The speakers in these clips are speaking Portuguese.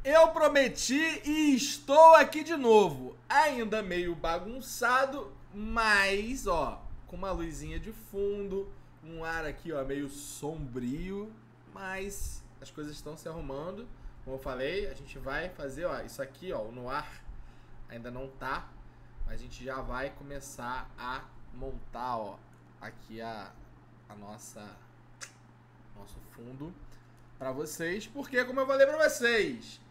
Eu prometi e estou aqui de novo. Ainda meio bagunçado, mas, ó, com uma luzinha de fundo, um ar aqui, ó, meio sombrio, mas as coisas estão se arrumando. Como eu falei, a gente vai fazer, ó, isso aqui, ó, no ar ainda não tá, mas a gente já vai começar a montar, ó, aqui nosso fundo pra vocês, porque como eu falei pra vocês,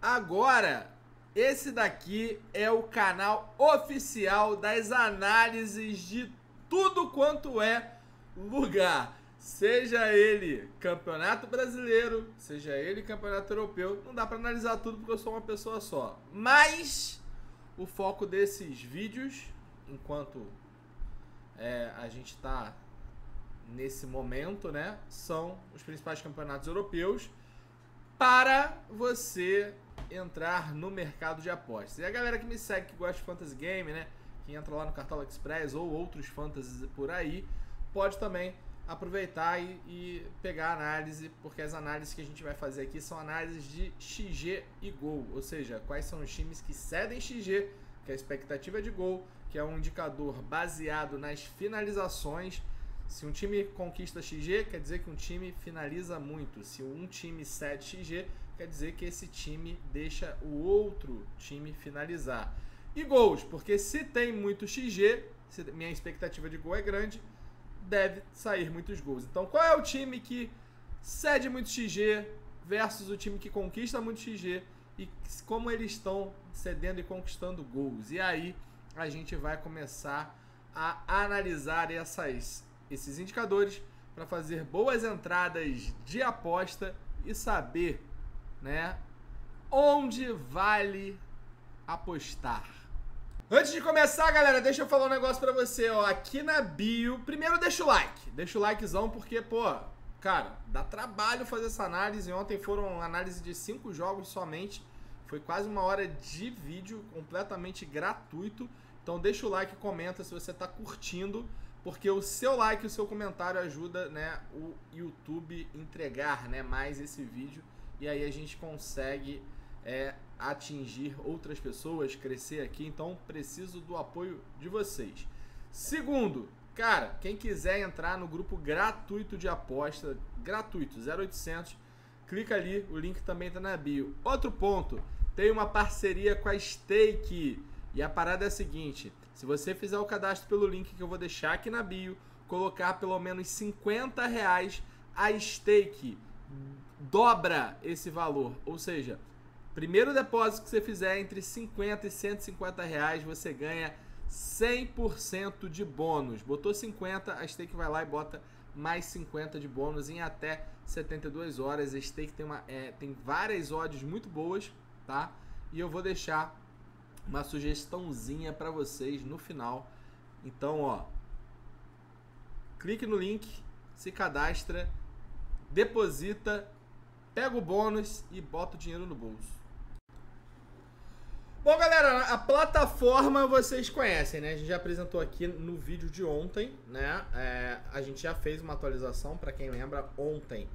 agora esse daqui é o canal oficial das análises de tudo quanto é lugar, seja ele campeonato brasileiro, seja ele campeonato europeu. Não dá pra analisar tudo porque eu sou uma pessoa só, mas o foco desses vídeos, enquanto a gente tá nesse momento, né, são os principais campeonatos europeus para você entrar no mercado de apostas. E a galera que me segue, que gosta de Fantasy Game, né, que entra lá no Cartola Express ou outros fantasies por aí, pode também aproveitar e pegar a análise, porque as análises que a gente vai fazer aqui são análises de XG e gol, ou seja, quais são os times que cedem XG, que é a expectativa de gol, que é um indicador baseado nas finalizações. Se um time conquista XG, quer dizer que um time finaliza muito. Se um time cede XG, quer dizer que esse time deixa o outro time finalizar. E gols, porque se tem muito XG, se minha expectativa de gol é grande, deve sair muitos gols. Então, qual é o time que cede muito XG versus o time que conquista muito XG e como eles estão cedendo e conquistando gols? E aí a gente vai começar a analisar esses indicadores para fazer boas entradas de aposta e saber, né, onde vale apostar. Antes de começar, galera, deixa eu falar um negócio pra você, ó, aqui na bio. Primeiro deixa o likezão, porque, pô, cara, dá trabalho fazer essa análise. Ontem foram análise de 5 jogos somente, foi quase 1 hora de vídeo, completamente gratuito. Então deixa o like e comenta se você tá curtindo, porque o seu like e o seu comentário ajuda, né, o YouTube entregar, né, mais esse vídeo, e aí a gente consegue atingir outras pessoas, crescer aqui. Então preciso do apoio de vocês. Segundo, cara, quem quiser entrar no grupo gratuito de aposta, gratuito, 0800, clica ali, o link também tá na bio. Outro ponto, tem uma parceria com a Stake. E a parada é a seguinte, se você fizer o cadastro pelo link que eu vou deixar aqui na bio, colocar pelo menos R$50, a Stake dobra esse valor. Ou seja, primeiro depósito que você fizer entre 50 e 150 reais, você ganha 100% de bônus. Botou 50, a Stake vai lá e bota mais 50 de bônus em até 72 horas. A Stake tem várias odds muito boas, tá? E eu vou deixar uma sugestãozinha para vocês no final. Então, ó, clique no link, se cadastra, deposita, pega o bônus e bota o dinheiro no bolso. Bom, galera, a plataforma vocês conhecem, né? A gente já apresentou aqui no vídeo de ontem, né? A gente já fez uma atualização, para quem lembra, ontem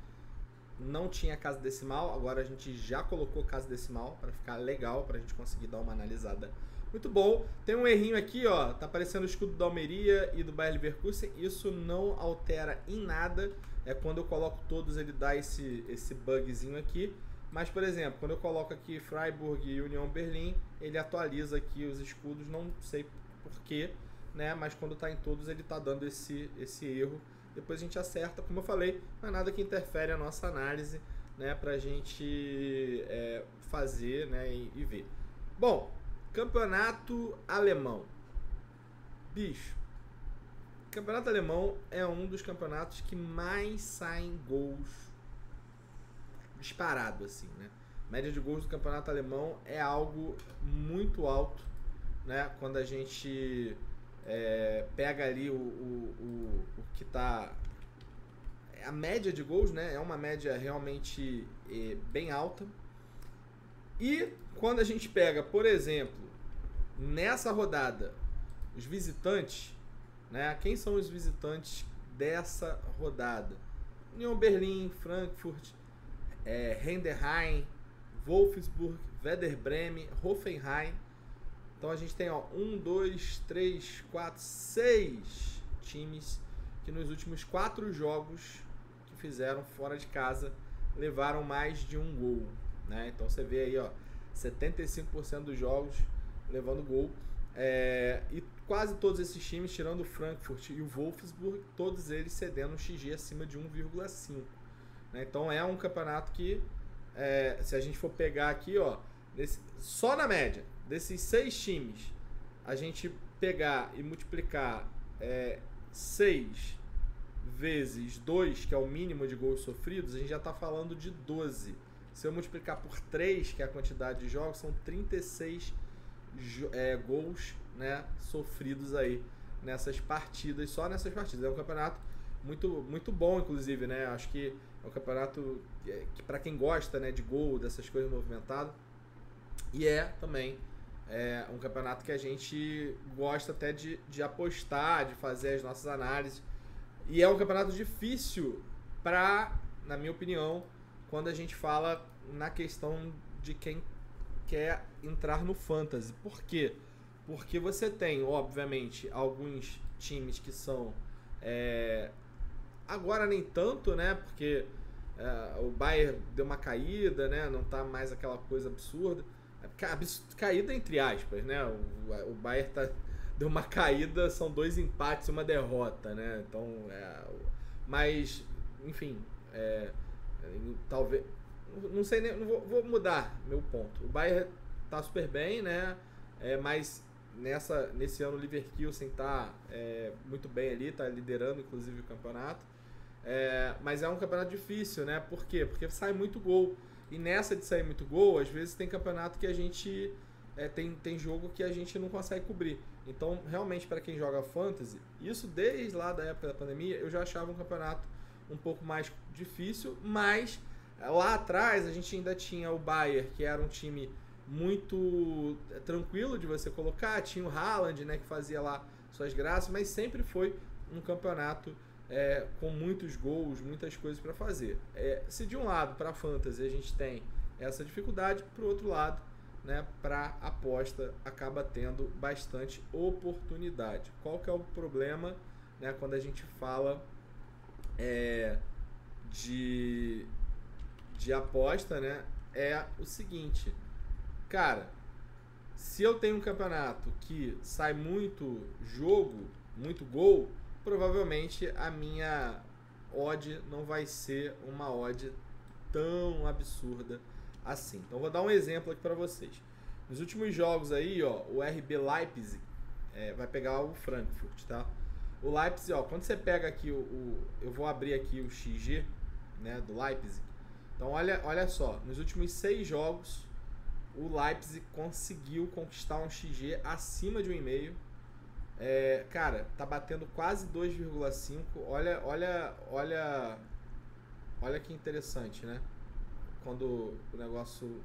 não tinha casa decimal, agora a gente já colocou casa decimal para ficar legal, para a gente conseguir dar uma analisada muito bom. Tem um errinho aqui, ó, tá aparecendo o escudo da Almeria e do Bayer Leverkusen, isso não altera em nada, quando eu coloco todos ele dá esse bugzinho aqui, mas por exemplo, quando eu coloco aqui Freiburg e Union Berlin, ele atualiza aqui os escudos, não sei porquê, né, mas quando tá em todos ele tá dando esse erro. Depois a gente acerta, como eu falei, não é nada que interfere a nossa análise, né, pra gente fazer, né, e ver. Bom, campeonato alemão. Bicho, campeonato alemão é um dos campeonatos que mais saem gols disparado, assim, né? Média de gols do campeonato alemão é algo muito alto, né, quando a gente pega ali o que tá a média de gols, né? É uma média realmente bem alta. E quando a gente pega, por exemplo, nessa rodada, os visitantes, né? Quem são os visitantes dessa rodada? Union Berlin, Frankfurt, Heidenheim, Wolfsburg, Werder Bremen, Hoffenheim. Então a gente tem 1, 2, 3, 4, 6 times que nos últimos 4 jogos que fizeram fora de casa levaram mais de um gol, né? Então você vê aí, 75% dos jogos levando gol. E quase todos esses times, tirando o Frankfurt e o Wolfsburg, todos eles cedendo um XG acima de 1,5. Né? Então é um campeonato que, se a gente for pegar aqui, só na média, desses 6 times, a gente pegar e multiplicar 6 vezes 2, que é o mínimo de gols sofridos, a gente já está falando de 12. Se eu multiplicar por 3, que é a quantidade de jogos, são 36 gols, né, sofridos aí nessas partidas, só nessas partidas. É um campeonato muito, muito bom, inclusive, né? Acho que é um campeonato que para quem gosta, né, de gol, dessas coisas movimentadas, e também um campeonato que a gente gosta até de apostar, de fazer as nossas análises. E é um campeonato difícil na minha opinião, quando a gente fala na questão de quem quer entrar no Fantasy. Por quê? Porque você tem, obviamente, alguns times que são... agora nem tanto, né? Porque o Bayern deu uma caída, né? Não tá mais aquela coisa absurda. Caída entre aspas, né? O Bayern deu uma caída, são 2 empates e uma derrota, né? Então, mas, enfim, talvez... Não sei, vou mudar meu ponto. O Bayern tá super bem, né? Mas nesse ano o Leverkusen tá muito bem ali, tá liderando inclusive o campeonato. Mas é um campeonato difícil, né? Por quê? Porque sai muito gol. E nessa de sair muito gol, às vezes tem campeonato que a gente tem jogo que a gente não consegue cobrir. Então, realmente, para quem joga Fantasy, isso desde lá da época da pandemia, eu já achava um campeonato um pouco mais difícil, mas lá atrás a gente ainda tinha o Bayern, que era um time muito tranquilo de você colocar, tinha o Haaland, né, que fazia lá suas graças, mas sempre foi um campeonato com muitos gols, muitas coisas para fazer. Se de um lado, para a Fantasy, a gente tem essa dificuldade, para o outro lado, né, para aposta, acaba tendo bastante oportunidade. Qual que é o problema, né, quando a gente fala de aposta, né? É o seguinte, cara, se eu tenho um campeonato que sai muito jogo, muito gol, provavelmente a minha odd não vai ser uma odd tão absurda assim. Então vou dar um exemplo aqui para vocês. Nos últimos jogos aí, o RB Leipzig vai pegar o Frankfurt, tá? O Leipzig, quando você pega aqui eu vou abrir aqui o XG, né, do Leipzig. Então olha só, nos últimos 6 jogos o Leipzig conseguiu conquistar um XG acima de 1,5. Cara, tá batendo quase 2,5. Olha que interessante, né? Quando o negócio...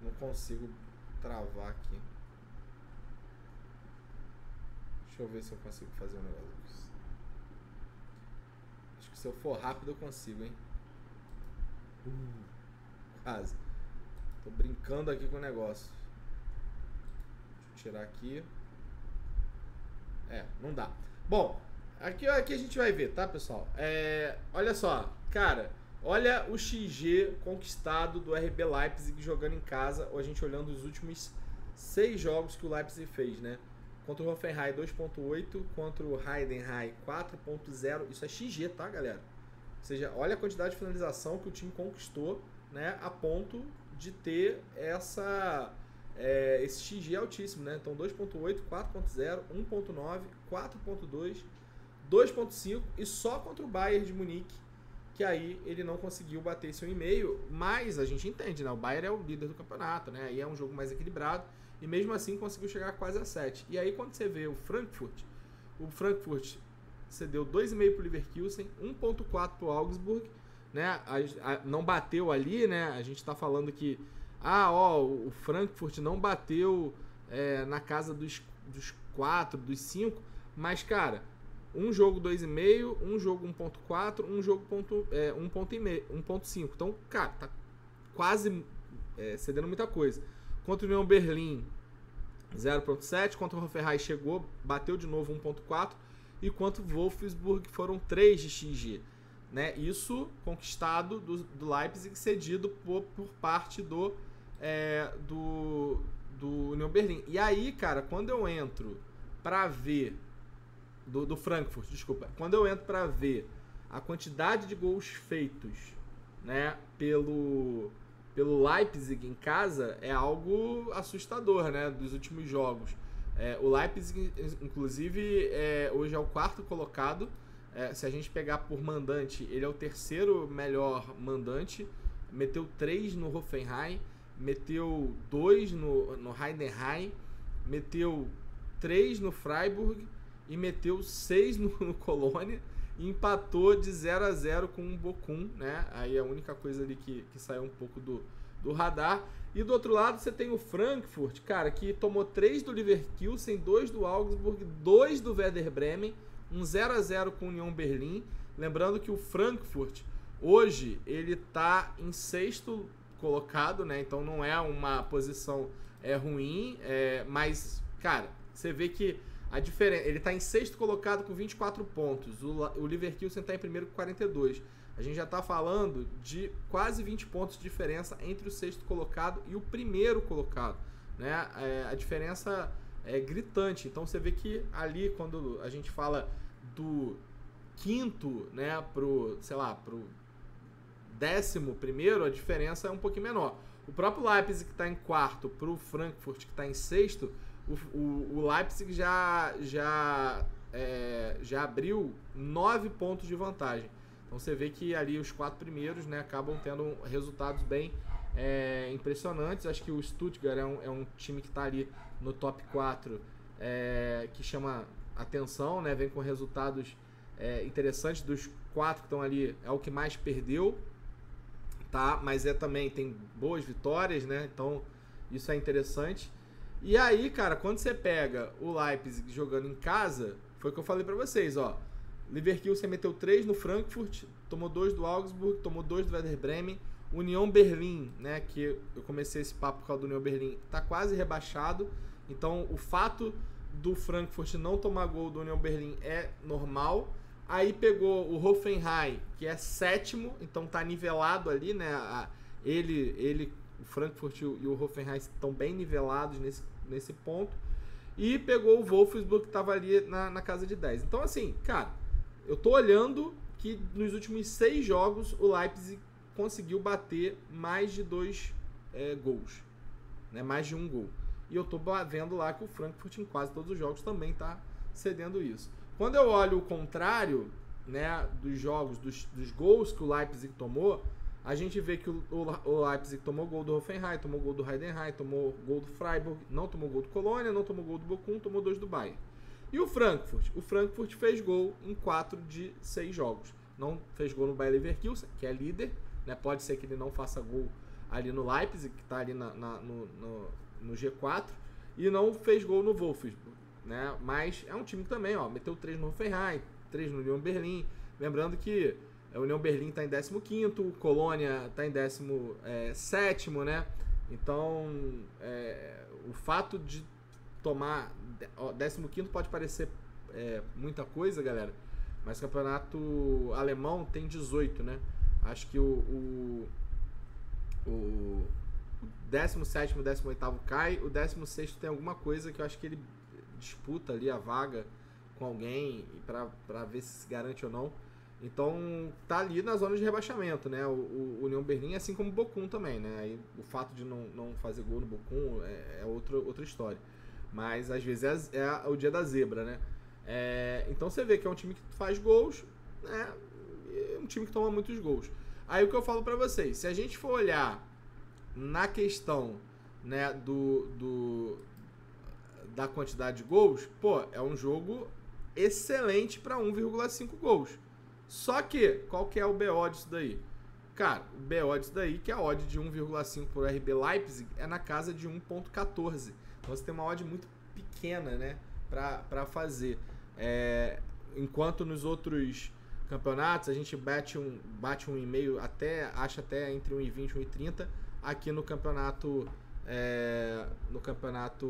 Não consigo travar aqui. Deixa eu ver se eu consigo fazer um negócio. Acho que se eu for rápido eu consigo, hein? Quase. Tô brincando aqui com o negócio. Deixa eu tirar aqui. Não dá. Bom, aqui a gente vai ver, tá, pessoal? Olha só, cara, olha o XG conquistado do RB Leipzig jogando em casa, ou a gente olhando os últimos 6 jogos que o Leipzig fez, né? Contra o Hoffenheim 2.8, contra o Heidenheim 4.0, isso é XG, tá, galera? Ou seja, olha a quantidade de finalização que o time conquistou, né, a ponto de ter esse XG altíssimo, né? Então 2.8, 4.0, 1.9, 4.2, 2.5 e só contra o Bayern de Munique, que aí ele não conseguiu bater esse 1,5, mas a gente entende, né? O Bayern é o líder do campeonato, né? Aí é um jogo mais equilibrado e mesmo assim conseguiu chegar quase a 7. E aí quando você vê o Frankfurt cedeu 2,5 para o Leverkusen, 1.4 para o Augsburg, né? Não bateu ali, né? A gente está falando que o Frankfurt não bateu na casa dos 4, dos 5, mas, cara, um jogo 2,5, um jogo 1.4, um jogo 1.5. Então, cara, tá quase cedendo muita coisa. Contra o União Berlim, 0.7. Contra o Hoffenheim chegou, bateu de novo 1.4. E contra o Wolfsburg foram 3 de XG. Né? Isso conquistado do Leipzig, cedido por parte do União Berlim. E aí, cara, quando eu entro pra ver do Frankfurt, desculpa, quando eu entro pra ver a quantidade de gols feitos, né, pelo Leipzig em casa, é algo assustador, né, dos últimos jogos. O Leipzig, inclusive, hoje é o 4º colocado. Se a gente pegar por mandante, ele é o 3º melhor mandante. Meteu 3 no Hoffenheim, meteu 2 no Heidenheim, meteu 3 no Freiburg e meteu 6 no Colônia e empatou de 0-0 com o Bochum, né? Aí a única coisa ali que saiu um pouco do radar. E do outro lado você tem o Frankfurt, cara, que tomou 3 do Leverkusen, 2 do Augsburg, 2 do Werder Bremen, um 0-0 com o União Berlim. Lembrando que o Frankfurt, hoje, ele tá em 6º colocado, né? Então não é uma posição ruim, mas, cara, você vê que a diferença... Ele tá em 6º colocado com 24 pontos, o Leverkusen tá em primeiro com 42. A gente já tá falando de quase 20 pontos de diferença entre o 6º colocado e o primeiro colocado, né? A diferença é gritante. Então você vê que ali, quando a gente fala do 5º, né, pro 11º, a diferença é um pouquinho menor. O próprio Leipzig, que está em 4º, pro Frankfurt, que está em 6º, o Leipzig já abriu 9 pontos de vantagem. Então você vê que ali os 4 primeiros, né, acabam tendo resultados bem impressionantes. Acho que o Stuttgart é um time que está ali no top 4, que chama atenção, né, vem com resultados interessantes. Dos 4 que estão ali, é o que mais perdeu, tá? Mas também tem boas vitórias, né? Então isso é interessante. E aí, cara, quando você pega o Leipzig jogando em casa, foi o que eu falei pra vocês, ó. Leverkusen meteu 3 no Frankfurt, tomou 2 do Augsburg, tomou 2 do Werder Bremen. União Berlim, né, que eu comecei esse papo por causa do União Berlim, tá quase rebaixado. Então o fato do Frankfurt não tomar gol do União Berlim é normal. Aí pegou o Hoffenheim, que é 7º, então tá nivelado ali, né? O Frankfurt e o Hoffenheim estão bem nivelados nesse ponto. E pegou o Wolfsburg, que tava ali na casa de 10. Então, assim, cara, eu tô olhando que nos últimos 6 jogos o Leipzig conseguiu bater mais de 2 gols, né? Mais de 1 gol. E eu tô vendo lá que o Frankfurt em quase todos os jogos também tá cedendo isso. Quando eu olho o contrário, né, dos jogos, dos gols que o Leipzig tomou, a gente vê que o Leipzig tomou gol do Hoffenheim, tomou gol do Heidenheim, tomou gol do Freiburg, não tomou gol do Colônia, não tomou gol do Bochum, tomou 2 do Bayern. E o Frankfurt? O Frankfurt fez gol em 4 de 6 jogos. Não fez gol no Bayer Leverkusen, que é líder, né? Pode ser que ele não faça gol ali no Leipzig, que está ali no G4, e não fez gol no Wolfsburg, né? Mas é um time que também, ó, meteu 3 no Hoffenheim, 3 no União Berlim. Lembrando que a União Berlim está em 15º, o Colônia está em 17º, né? Então, o fato de tomar 15º pode parecer muita coisa, galera, mas o campeonato alemão tem 18, né? Acho que o 17º, 18º cai, o 16º tem alguma coisa que eu acho que ele disputa ali a vaga com alguém para ver se garante ou não. Então tá ali na zona de rebaixamento, né? O União Berlim, assim como o Bochum também, né? Aí, o fato de não fazer gol no Bochum é outra história. Mas às vezes é o dia da zebra, né? Então você vê que é um time que faz gols, né? E um time que toma muitos gols. Aí o que eu falo pra vocês, se a gente for olhar na questão, né, da quantidade de gols, pô, é um jogo excelente para 1,5 gols. Só que, qual que é o BO disso daí? Cara, o BO disso daí, que é a odd de 1,5 por RB Leipzig, é na casa de 1,14. Então você tem uma odd muito pequena, né, pra fazer. enquanto nos outros campeonatos a gente bate 1,5 acha até entre 1,20 e 1,30, aqui no campeonato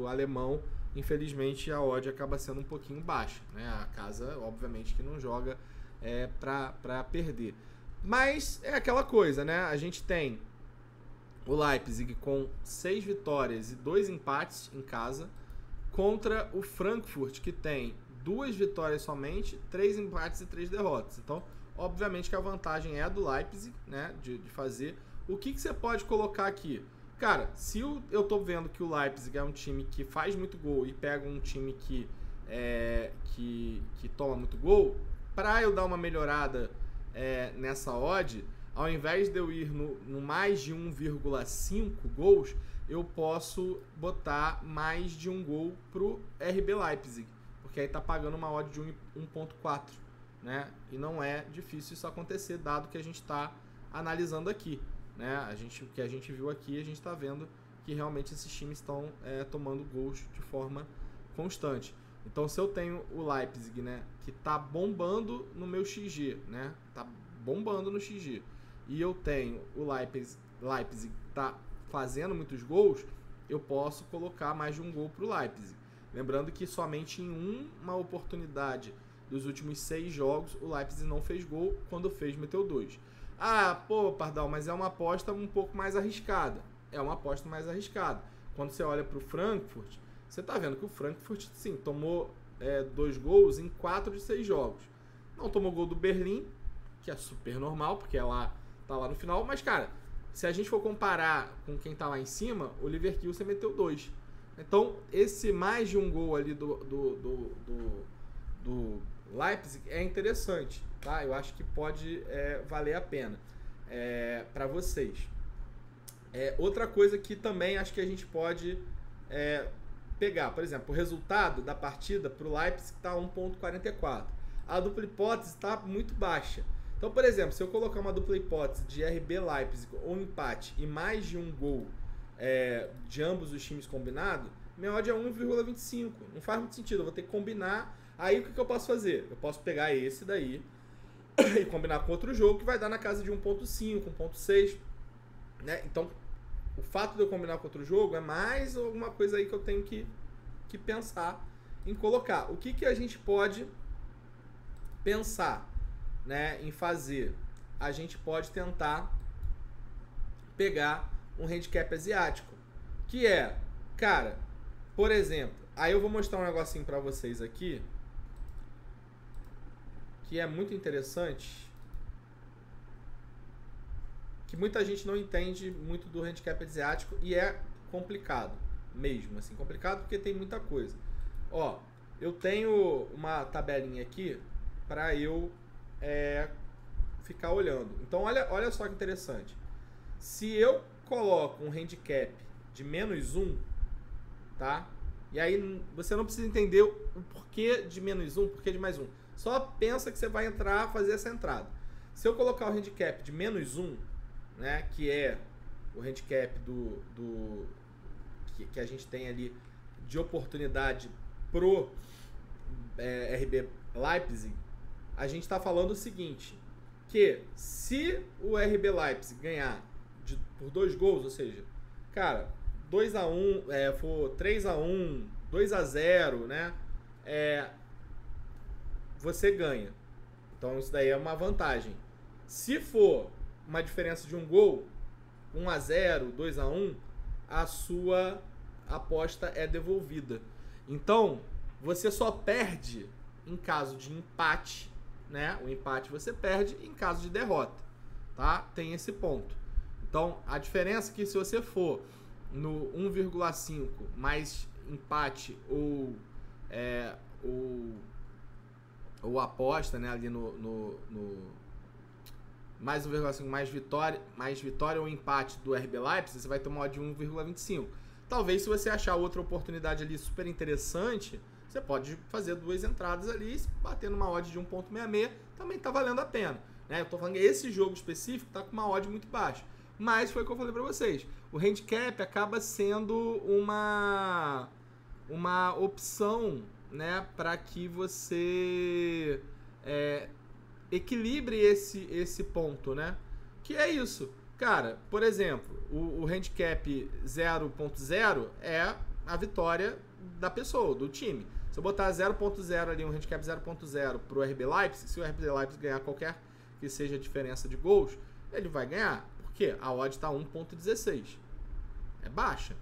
alemão, infelizmente a odd acaba sendo um pouquinho baixa, né? A casa, obviamente, que não joga para perder. Mas é aquela coisa, né? A gente tem o Leipzig com 6 vitórias e 2 empates em casa, contra o Frankfurt, que tem 2 vitórias somente, 3 empates e 3 derrotas. Então, obviamente que a vantagem é a do Leipzig, né? De fazer. O que você pode colocar aqui? Cara, se eu tô vendo que o Leipzig é um time que faz muito gol e pega um time que toma muito gol, para eu dar uma melhorada nessa odd, ao invés de eu ir no mais de 1,5 gols, eu posso botar mais de um gol pro RB Leipzig, porque aí tá pagando uma odd de 1,4, né? E não é difícil isso acontecer, dado que a gente tá analisando aqui, né? O que a gente viu aqui, a gente tá vendo que realmente esses times estão tomando gols de forma constante. Então, se eu tenho o Leipzig, né, que tá bombando no meu XG, né? Tá bombando no XG. E eu tenho o Leipzig que tá fazendo muitos gols, eu posso colocar mais de um gol pro Leipzig. Lembrando que somente em uma oportunidade dos últimos 6 jogos, o Leipzig não fez gol, quando fez, meteu 2. Ah, pô, Pardal, mas é uma aposta um pouco mais arriscada. É uma aposta mais arriscada. Quando você olha pro Frankfurt, você tá vendo que o Frankfurt, sim, tomou 2 gols em 4 de 6 jogos. Não tomou gol do Berlim, que é super normal, porque tá lá no final. Mas, cara, se a gente for comparar com quem tá lá em cima, o Leverkusen meteu 2. Então, esse mais de um gol ali do Leipzig é interessante, tá? Eu acho que pode valer a pena para vocês. Outra coisa que também acho que a gente pode pegar, por exemplo, o resultado da partida para o Leipzig está 1,44. A dupla hipótese está muito baixa. Então, por exemplo, se eu colocar uma dupla hipótese de RB Leipzig ou empate e mais de um gol de ambos os times combinado, minha odd é 1,25. Não faz muito sentido, eu vou ter que combinar. Aí o que eu posso fazer? Eu posso pegar esse daí e combinar com outro jogo que vai dar na casa de 1,5, 1,6, né? Então, o fato de eu combinar com outro jogo é mais alguma coisa aí que eu tenho que pensar em colocar. O que a gente pode pensar, né, em fazer? A gente pode tentar pegar um handicap asiático, que cara, por exemplo, aí eu vou mostrar um negocinho pra vocês aqui, que é muito interessante, que muita gente não entende muito do handicap asiático e é complicado mesmo, assim, complicado porque tem muita coisa. Ó, eu tenho uma tabelinha aqui para eu ficar olhando. Então olha só que interessante. Se eu coloco um handicap de -1, tá? E aí você não precisa entender o porquê de -1, porquê de mais 1. Só pensa que você vai fazer essa entrada. Se eu colocar o handicap de -1, né, que é o handicap que a gente tem ali de oportunidade pro RB Leipzig, a gente está falando o seguinte, que se o RB Leipzig ganhar por 2 gols, ou seja, cara, 2-1, for 3-1, 2-0, né, você ganha. Então isso daí é uma vantagem. Se for uma diferença de um gol, 1-0, 2-1, a sua aposta é devolvida. Então, você só perde em caso de empate, né? O empate você perde em caso de derrota, tá? Tem esse ponto. Então, a diferença é que se você for no 1,5 mais empate ou aposta, né, ali no mais 1,5 mais vitória ou empate do RB Leipzig, você vai ter uma odd de 1,25. Talvez, se você achar outra oportunidade ali super interessante, você pode fazer 2 entradas ali, bater numa odd de 1,66, também tá valendo a pena, né? Eu tô falando que esse jogo específico tá com uma odd muito baixa, mas foi o que eu falei pra vocês. O handicap acaba sendo uma opção, né, para que você equilibre esse ponto, né? Que é isso. Cara, por exemplo, o handicap 0.0 é a vitória da pessoa, do time. Se eu botar 0.0 ali, um handicap 0.0 pro RB Leipzig, se o RB Leipzig ganhar qualquer que seja a diferença de gols, ele vai ganhar. Por quê? A odd tá 1.16. É baixa.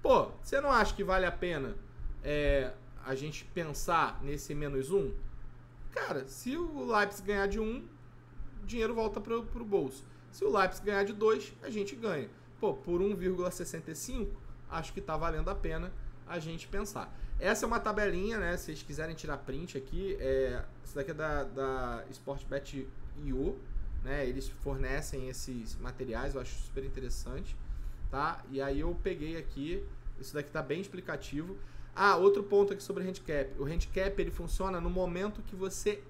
Pô, você não acha que vale a pena a gente pensar nesse -1? Cara, se o Leipzig ganhar de 1, o dinheiro volta pro bolso. Se o Leipzig ganhar de 2, a gente ganha. Pô, por 1,65, acho que tá valendo a pena a gente pensar. Essa é uma tabelinha, né? Se vocês quiserem tirar print aqui, isso daqui é da Sportbet.io, né? Eles fornecem esses materiais, eu acho super interessante, tá? E aí eu peguei aqui, isso daqui tá bem explicativo. Ah, outro ponto aqui sobre o handicap. O handicap, ele funciona no momento que você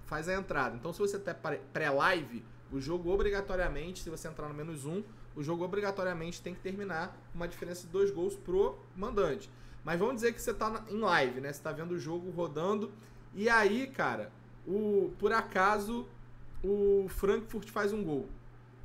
faz a entrada. Então, se você tá pré-live, o jogo obrigatoriamente, se você entrar no -1, o jogo obrigatoriamente tem que terminar uma diferença de 2 gols pro mandante. Mas vamos dizer que você tá em live, né? Você tá vendo o jogo rodando. E aí, cara, por acaso, o Frankfurt faz um gol.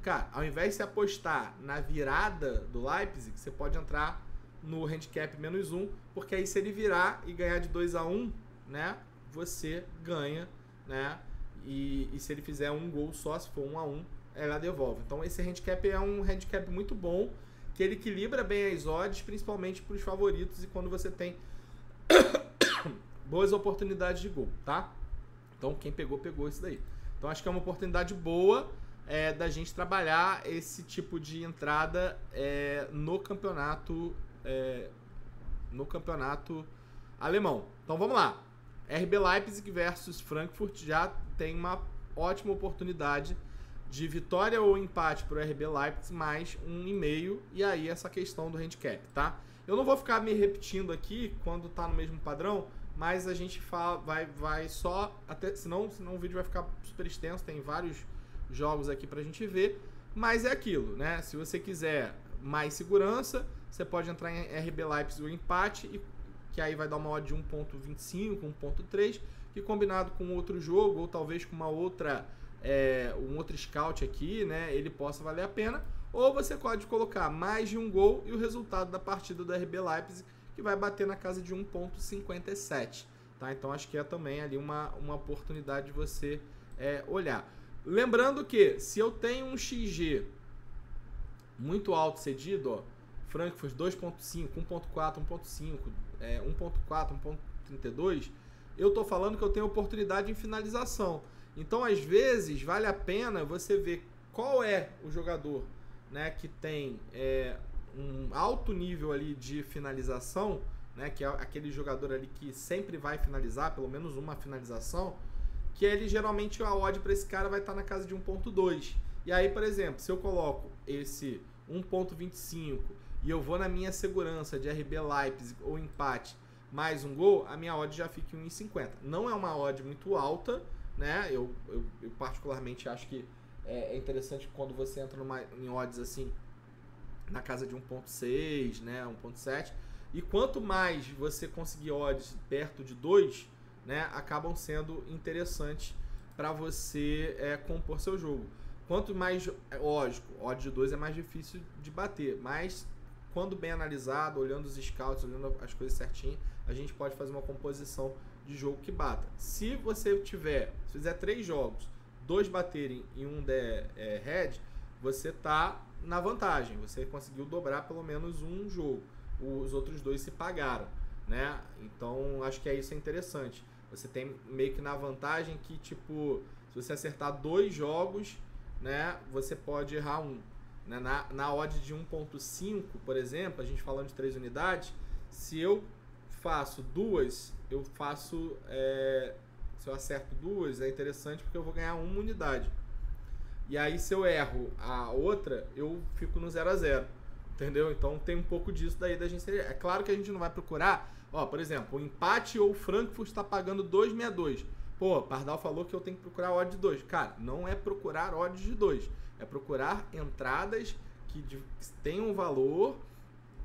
Cara, ao invés de você apostar na virada do Leipzig, você pode entrar no handicap -1, porque aí se ele virar e ganhar de 2-1, né? Você ganha, né? E se ele fizer um gol só, se for 1-1, ela devolve. Então esse handicap é um handicap muito bom, que ele equilibra bem as odds, principalmente para os favoritos e quando você tem boas oportunidades de gol, tá? Então quem pegou isso daí. Então acho que é uma oportunidade boa da gente trabalhar esse tipo de entrada no campeonato alemão. Então vamos lá. RB Leipzig versus Frankfurt já tem uma ótima oportunidade de vitória ou empate para o RB Leipzig, mais 1,5, e aí essa questão do handicap, tá? Eu não vou ficar me repetindo aqui quando tá no mesmo padrão, mas a gente vai só, até senão o vídeo vai ficar super extenso, tem vários jogos aqui pra gente ver, mas é aquilo, né? Se você quiser mais segurança, você pode entrar em RB Leipzig o empate, que aí vai dar uma odd de 1.25, 1.3, que combinado com outro jogo, ou talvez com uma outra... um outro scout aqui, né, ele possa valer a pena, ou você pode colocar mais de um gol e o resultado da partida do RB Leipzig, que vai bater na casa de 1.57, tá? Então acho que é também ali uma oportunidade de você olhar. Lembrando que se eu tenho um XG muito alto cedido, ó, Frankfurt 2.5, 1.4, 1.5, 1.4, 1.32, eu tô falando que eu tenho oportunidade em finalização. Então, às vezes, vale a pena você ver qual é o jogador, né, que tem um alto nível ali de finalização, né, que é aquele jogador ali que sempre vai finalizar, pelo menos uma finalização, que ele geralmente a odd para esse cara vai estar na casa de 1.2. E aí, por exemplo, se eu coloco esse 1.25 e eu vou na minha segurança de RB Leipzig ou empate mais um gol, a minha odd já fica em 1.50. Não é uma odd muito alta, né? Eu particularmente acho que é interessante quando você entra em odds assim na casa de 1.6, né? 1.7. E quanto mais você conseguir odds perto de 2, né, acabam sendo interessantes para você compor seu jogo. Quanto mais, lógico, odd de 2 é mais difícil de bater, mas quando bem analisado, olhando os scouts, olhando as coisas certinho, a gente pode fazer uma composição de jogo que bata. Se você fizer 3 jogos, 2 baterem e 1 der head, você tá na vantagem, você conseguiu dobrar pelo menos um jogo, os outros 2 se pagaram, né? Então acho que isso é interessante. Você tem meio que na vantagem que, tipo, se você acertar 2 jogos, né, você pode errar um. Né? Na odd de 1.5, por exemplo, a gente falando de 3 unidades, se eu faço 2, se eu acerto 2, é interessante porque eu vou ganhar 1 unidade. E aí se eu erro a outra, eu fico no 0-0, entendeu? Então tem um pouco disso daí da gente. É claro que a gente não vai procurar, ó, por exemplo, o empate ou o Frankfurt está pagando 2,62. Pô, Pardal falou que eu tenho que procurar odd de 2. Cara, não é procurar odds de 2, é procurar entradas que tenham um valor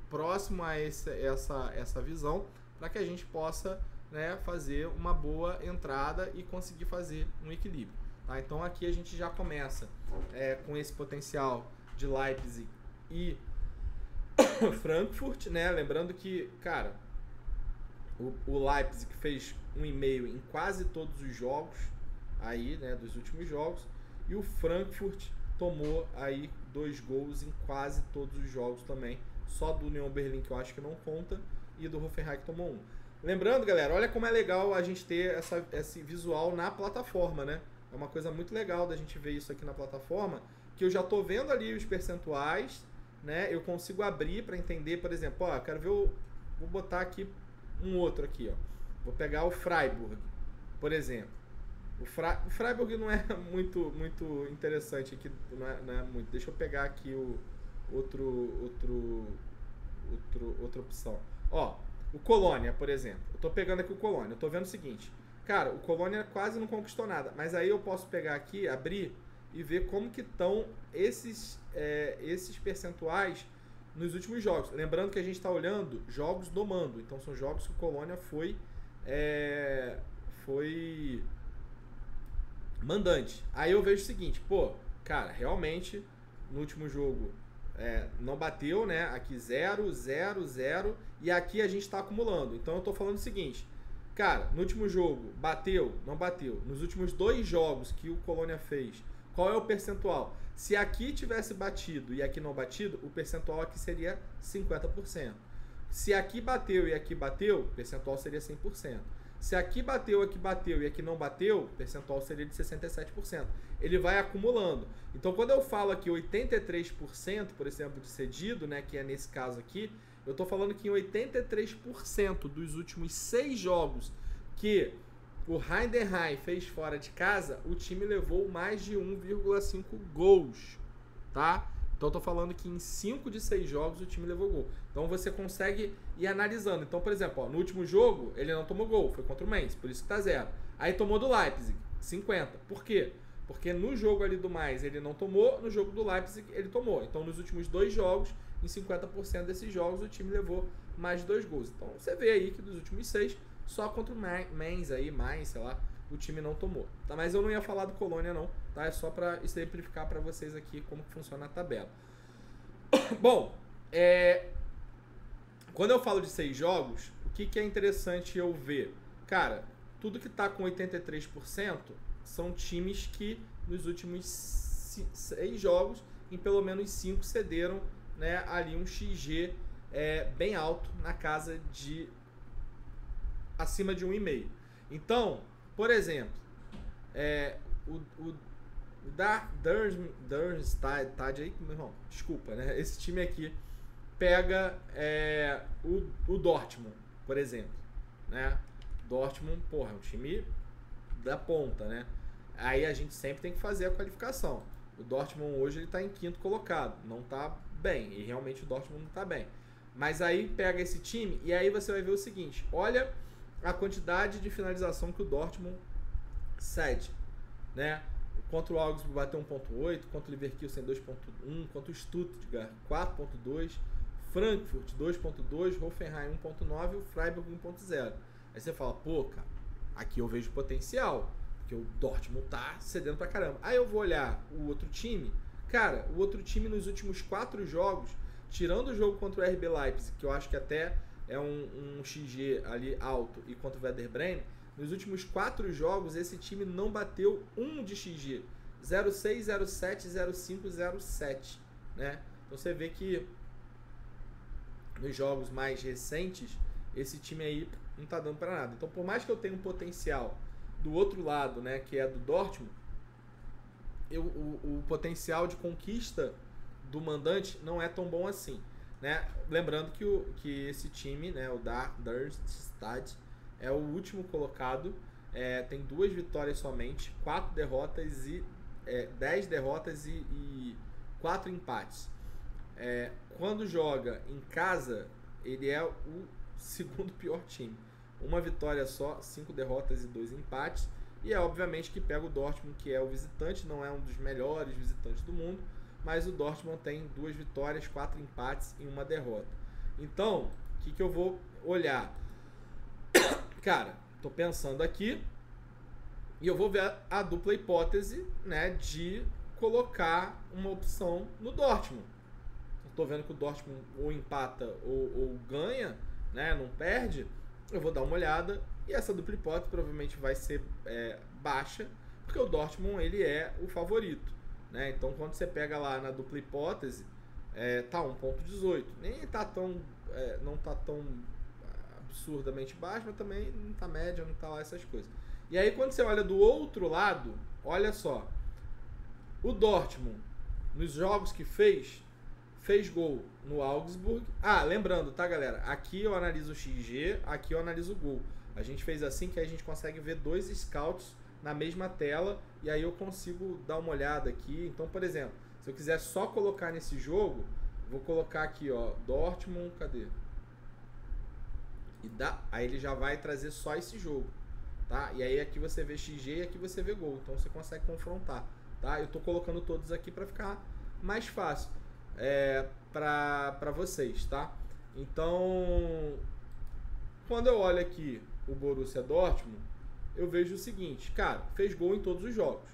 próximo a essa visão, para que a gente possa né, fazer uma boa entrada e conseguir fazer um equilíbrio. Tá? Então aqui a gente já começa com esse potencial de Leipzig e Frankfurt, né? Lembrando que, cara, o Leipzig fez 1,5 em quase todos os jogos aí, né, dos últimos jogos, e o Frankfurt tomou aí 2 gols em quase todos os jogos também, só do Union Berlin que eu acho que não conta, e do Hoffenheim que tomou 1. Lembrando, galera, olha como é legal a gente ter esse visual na plataforma, né? É uma coisa muito legal da gente ver isso aqui na plataforma, que eu já tô vendo ali os percentuais, né? Eu consigo abrir para entender, por exemplo, ó, eu quero ver vou botar aqui um outro aqui, ó. Vou pegar o Freiburg, por exemplo. O Freiburg não é muito interessante aqui, não é muito. Deixa eu pegar aqui outra opção. Ó, o Colônia, por exemplo. Eu tô pegando aqui o Colônia. Eu tô vendo o seguinte. Cara, o Colônia quase não conquistou nada. Mas aí eu posso pegar aqui, abrir e ver como que estão esses percentuais nos últimos jogos. Lembrando que a gente está olhando jogos do mando. Então são jogos que o Colônia foi mandante. Aí eu vejo o seguinte, pô, cara, realmente no último jogo não bateu, né? Aqui 0, 0, 0 e aqui a gente está acumulando. Então eu tô falando o seguinte, cara, no último jogo bateu, não bateu. Nos últimos 2 jogos que o Colônia fez, qual é o percentual? Se aqui tivesse batido e aqui não batido, o percentual aqui seria 50%. Se aqui bateu e aqui bateu, o percentual seria 100%. Se aqui bateu e aqui não bateu, o percentual seria de 67%. Ele vai acumulando. Então, quando eu falo aqui 83%, por exemplo, de cedido, né, que é nesse caso aqui, eu estou falando que em 83% dos últimos 6 jogos que o Heidenheim fez fora de casa, o time levou mais de 1,5 gols, tá? Então eu tô falando que em 5 de 6 jogos o time levou gol. Então você consegue ir analisando. Então, por exemplo, ó, no último jogo ele não tomou gol, foi contra o Mainz, por isso que tá 0. Aí tomou do Leipzig, 50. Por quê? Porque no jogo ali do Mainz ele não tomou, no jogo do Leipzig ele tomou. Então nos últimos 2 jogos, em 50% desses jogos o time levou mais de 2 gols. Então você vê aí que dos últimos 6, só contra o Mainz aí, sei lá, o time não tomou. Tá? Mas eu não ia falar do Colônia não, tá? É só para exemplificar para vocês aqui como que funciona a tabela. Bom, quando eu falo de 6 jogos, o que é interessante eu ver? Cara, tudo que tá com 83% são times que nos últimos 6 jogos, em pelo menos 5 cederam, né, ali um XG bem alto, na casa de acima de 1,5. Então, por exemplo, o Darmstadt aí, meu irmão, desculpa, né? Esse time aqui pega o Dortmund, por exemplo, né? Dortmund, porra, é um time da ponta, né? Aí a gente sempre tem que fazer a qualificação. O Dortmund hoje ele tá em 5º colocado, não tá bem, e realmente o Dortmund não tá bem. Mas aí pega esse time e aí você vai ver o seguinte, olha a quantidade de finalização que o Dortmund cede, né? Contra o Augsburg bateu 1.8, contra o Leverkusen 2.1, contra o Stuttgart 4.2, Frankfurt 2.2, Hoffenheim 1.9 e o Freiburg 1.0. Aí você fala, pô, cara, aqui eu vejo potencial, porque o Dortmund tá cedendo pra caramba. Aí eu vou olhar o outro time, cara, o outro time nos últimos 4 jogos, tirando o jogo contra o RB Leipzig, que eu acho que até é um XG ali alto, e contra o Werder Bremen, nos últimos 4 jogos esse time não bateu 1 de XG. 0,6, 0,7, 0,5, 0,7, né? Então você vê que nos jogos mais recentes esse time aí não tá dando para nada. Então por mais que eu tenha um potencial do outro lado, né, que é do Dortmund, o potencial de conquista do mandante não é tão bom assim, né? Lembrando que esse time, né, o Darmstadt, é o último colocado, tem 2 vitórias somente, 4 derrotas e 10 derrotas e 4 empates. Quando joga em casa, ele é o segundo pior time. 1 vitória só, 5 derrotas e 2 empates. E obviamente que pega o Dortmund, que é o visitante, não é um dos melhores visitantes do mundo, mas o Dortmund tem 2 vitórias, 4 empates e 1 derrota. Então, o que eu vou olhar? cara, tô pensando aqui e eu vou ver a dupla hipótese, né, de colocar uma opção no Dortmund. Eu tô vendo que o Dortmund ou empata ou ganha, né, não perde. Eu vou dar uma olhada e essa dupla hipótese provavelmente vai ser baixa, porque o Dortmund ele é o favorito, né? Então quando você pega lá na dupla hipótese, tá 1.18, nem tá tão, não tá tão absurdamente baixo, mas também não tá média, não tá lá essas coisas. E aí quando você olha do outro lado, olha só, o Dortmund nos jogos que fez gol no Augsburg. Ah, lembrando, tá, galera? Aqui eu analiso o XG, aqui eu analiso o gol. A gente fez assim que a gente consegue ver dois scouts na mesma tela e aí eu consigo dar uma olhada aqui. Então, por exemplo, se eu quiser só colocar nesse jogo, vou colocar aqui, ó, Dortmund, cadê? Aí ele já vai trazer só esse jogo, tá? E aí aqui você vê XG e aqui você vê gol. Então você consegue confrontar, tá? Eu tô colocando todos aqui para ficar mais fácil para vocês, tá? Então, quando eu olho aqui o Borussia Dortmund, eu vejo o seguinte, cara, fez gol em todos os jogos.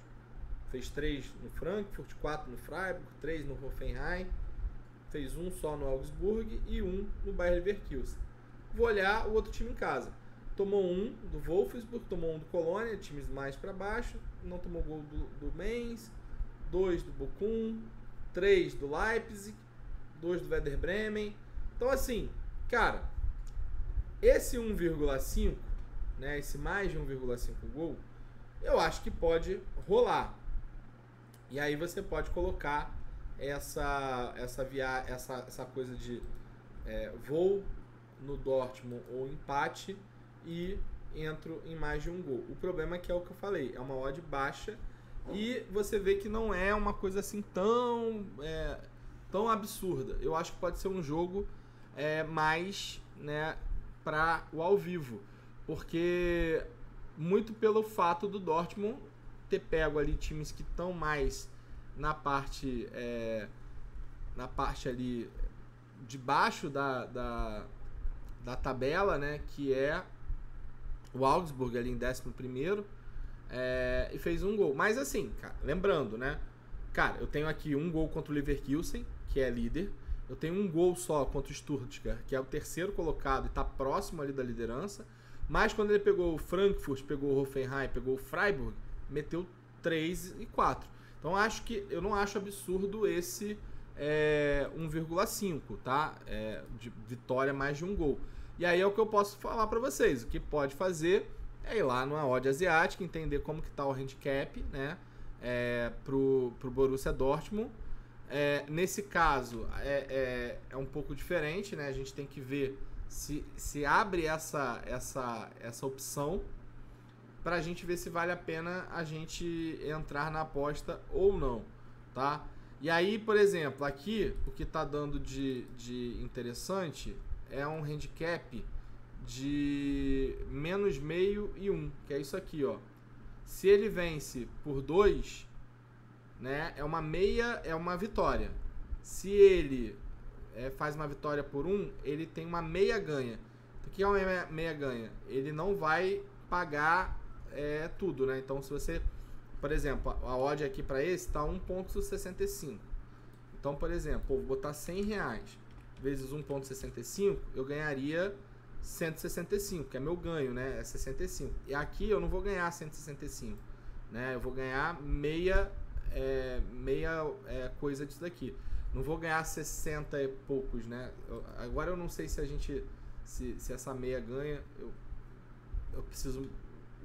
Fez 3 no Frankfurt, 4 no Freiburg, 3 no Hoffenheim, fez 1 só no Augsburg e 1 no Bayer Leverkusen. Vou olhar o outro time em casa. Tomou 1 do Wolfsburg, tomou 1 do Colônia, times mais para baixo, não tomou gol do Mainz, 2 do Bochum, 3 do Leipzig, 2 do Werder Bremen. Então assim, cara, esse 1,5, né, esse mais de 1,5 gol, eu acho que pode rolar. E aí você pode colocar essa coisa de vou no Dortmund ou empate e entro em mais de um gol. O problema é que é o que eu falei, é uma odd baixa e você vê que não é uma coisa assim tão absurda. Eu acho que pode ser um jogo mais, né, para o ao vivo, porque muito pelo fato do Dortmund ter pego ali times que estão mais na parte ali de baixo da tabela, né, que é o Augsburg ali em 11º, e fez um gol. Mas assim, cara, lembrando, né, cara, eu tenho aqui um gol contra o Leverkusen, que é líder. Eu tenho um gol só contra o Stuttgart, que é o 3º colocado e está próximo ali da liderança. Mas quando ele pegou o Frankfurt, pegou o Hoffenheim, pegou o Freiburg, meteu 3 e 4. Então eu não acho absurdo esse 1,5, tá? De vitória mais de um gol. E aí é o que eu posso falar para vocês. O que pode fazer é ir lá numa odd asiática, entender como que tá o handicap, né? Pro Borussia Dortmund. Nesse caso é um pouco diferente, né? A gente tem que ver se abre essa opção pra gente ver se vale a pena a gente entrar na aposta ou não, tá? E aí, por exemplo, aqui o que tá dando de interessante é um handicap de -0,5 e 1, que é isso aqui, ó. Se ele vence por 2, né, é uma vitória. Se ele faz uma vitória por 1, ele tem uma meia ganha. O que é uma meia ganha? Ele não vai pagar tudo, né? Então, se você, por exemplo, a odd aqui para esse tá 1,65. Então, por exemplo, vou botar R$100 vezes 1,65, eu ganharia 165, que é meu ganho, né? É 65. E aqui eu não vou ganhar 165, né? Eu vou ganhar meia coisa disso daqui. Não vou ganhar 60 e poucos, né? Agora eu não sei se a gente se essa meia ganha, eu preciso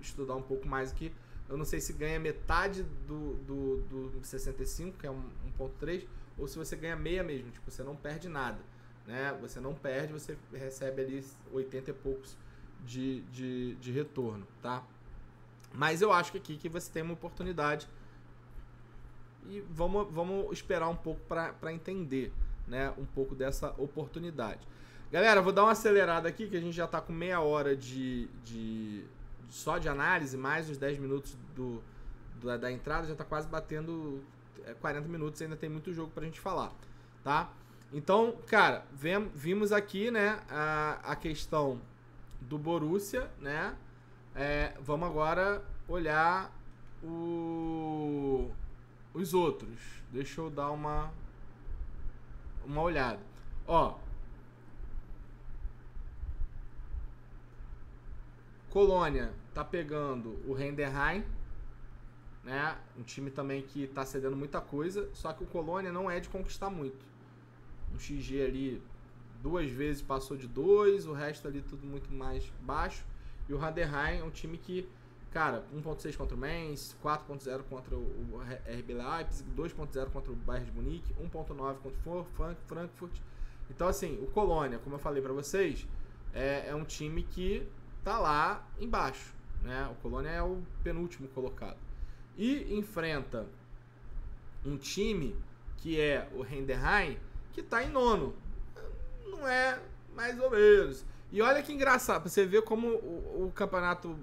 estudar um pouco mais aqui. Eu não sei se ganha metade do 65, que é 1,3, ou se você ganha meia mesmo, tipo, você não perde nada, né? Você não perde, você recebe ali 80 e poucos de retorno, tá? Mas eu acho que aqui que você tem uma oportunidade e vamos esperar um pouco para entender, né, um pouco dessa oportunidade. Galera, vou dar uma acelerada aqui, que a gente já tá com meia hora só de análise, mais os 10 minutos da entrada, já tá quase batendo 40 minutos, ainda tem muito jogo pra gente falar, tá? Então, cara, vimos aqui, né, a questão do Borussia, né, Vamos agora olhar os outros. Deixa eu dar uma olhada. Ó, Colônia tá pegando o Heidenheim, né? Um time também que tá cedendo muita coisa, só que o Colônia não é de conquistar muito. Um XG ali 2 vezes passou de 2, o resto ali tudo muito mais baixo. E o Heidenheim é um time que, cara, 1.6 contra o Mainz, 4.0 contra o RB Leipzig, 2.0 contra o Bayern de Munique, 1.9 contra o Frankfurt. Então, assim, o Colônia, como eu falei pra vocês, é um time que tá lá embaixo, né? O Colônia é o penúltimo colocado. E enfrenta um time que é o Heidenheim, que tá em nono. Não é mais ou menos. E olha que engraçado, pra você ver como o campeonato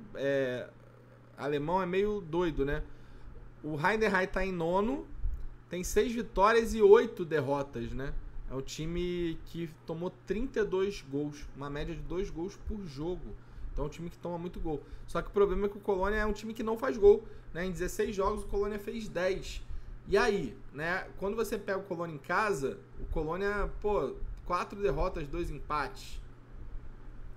alemão é meio doido, né? O Heidenheim tá em nono, tem 6 vitórias e 8 derrotas, né? É um time que tomou 32 gols, uma média de 2 gols por jogo. Então é um time que toma muito gol. Só que o problema é que o Colônia é um time que não faz gol, né? Em 16 jogos o Colônia fez 10. E aí, né? Quando você pega o Colônia em casa, o Colônia, 4 derrotas, 2 empates.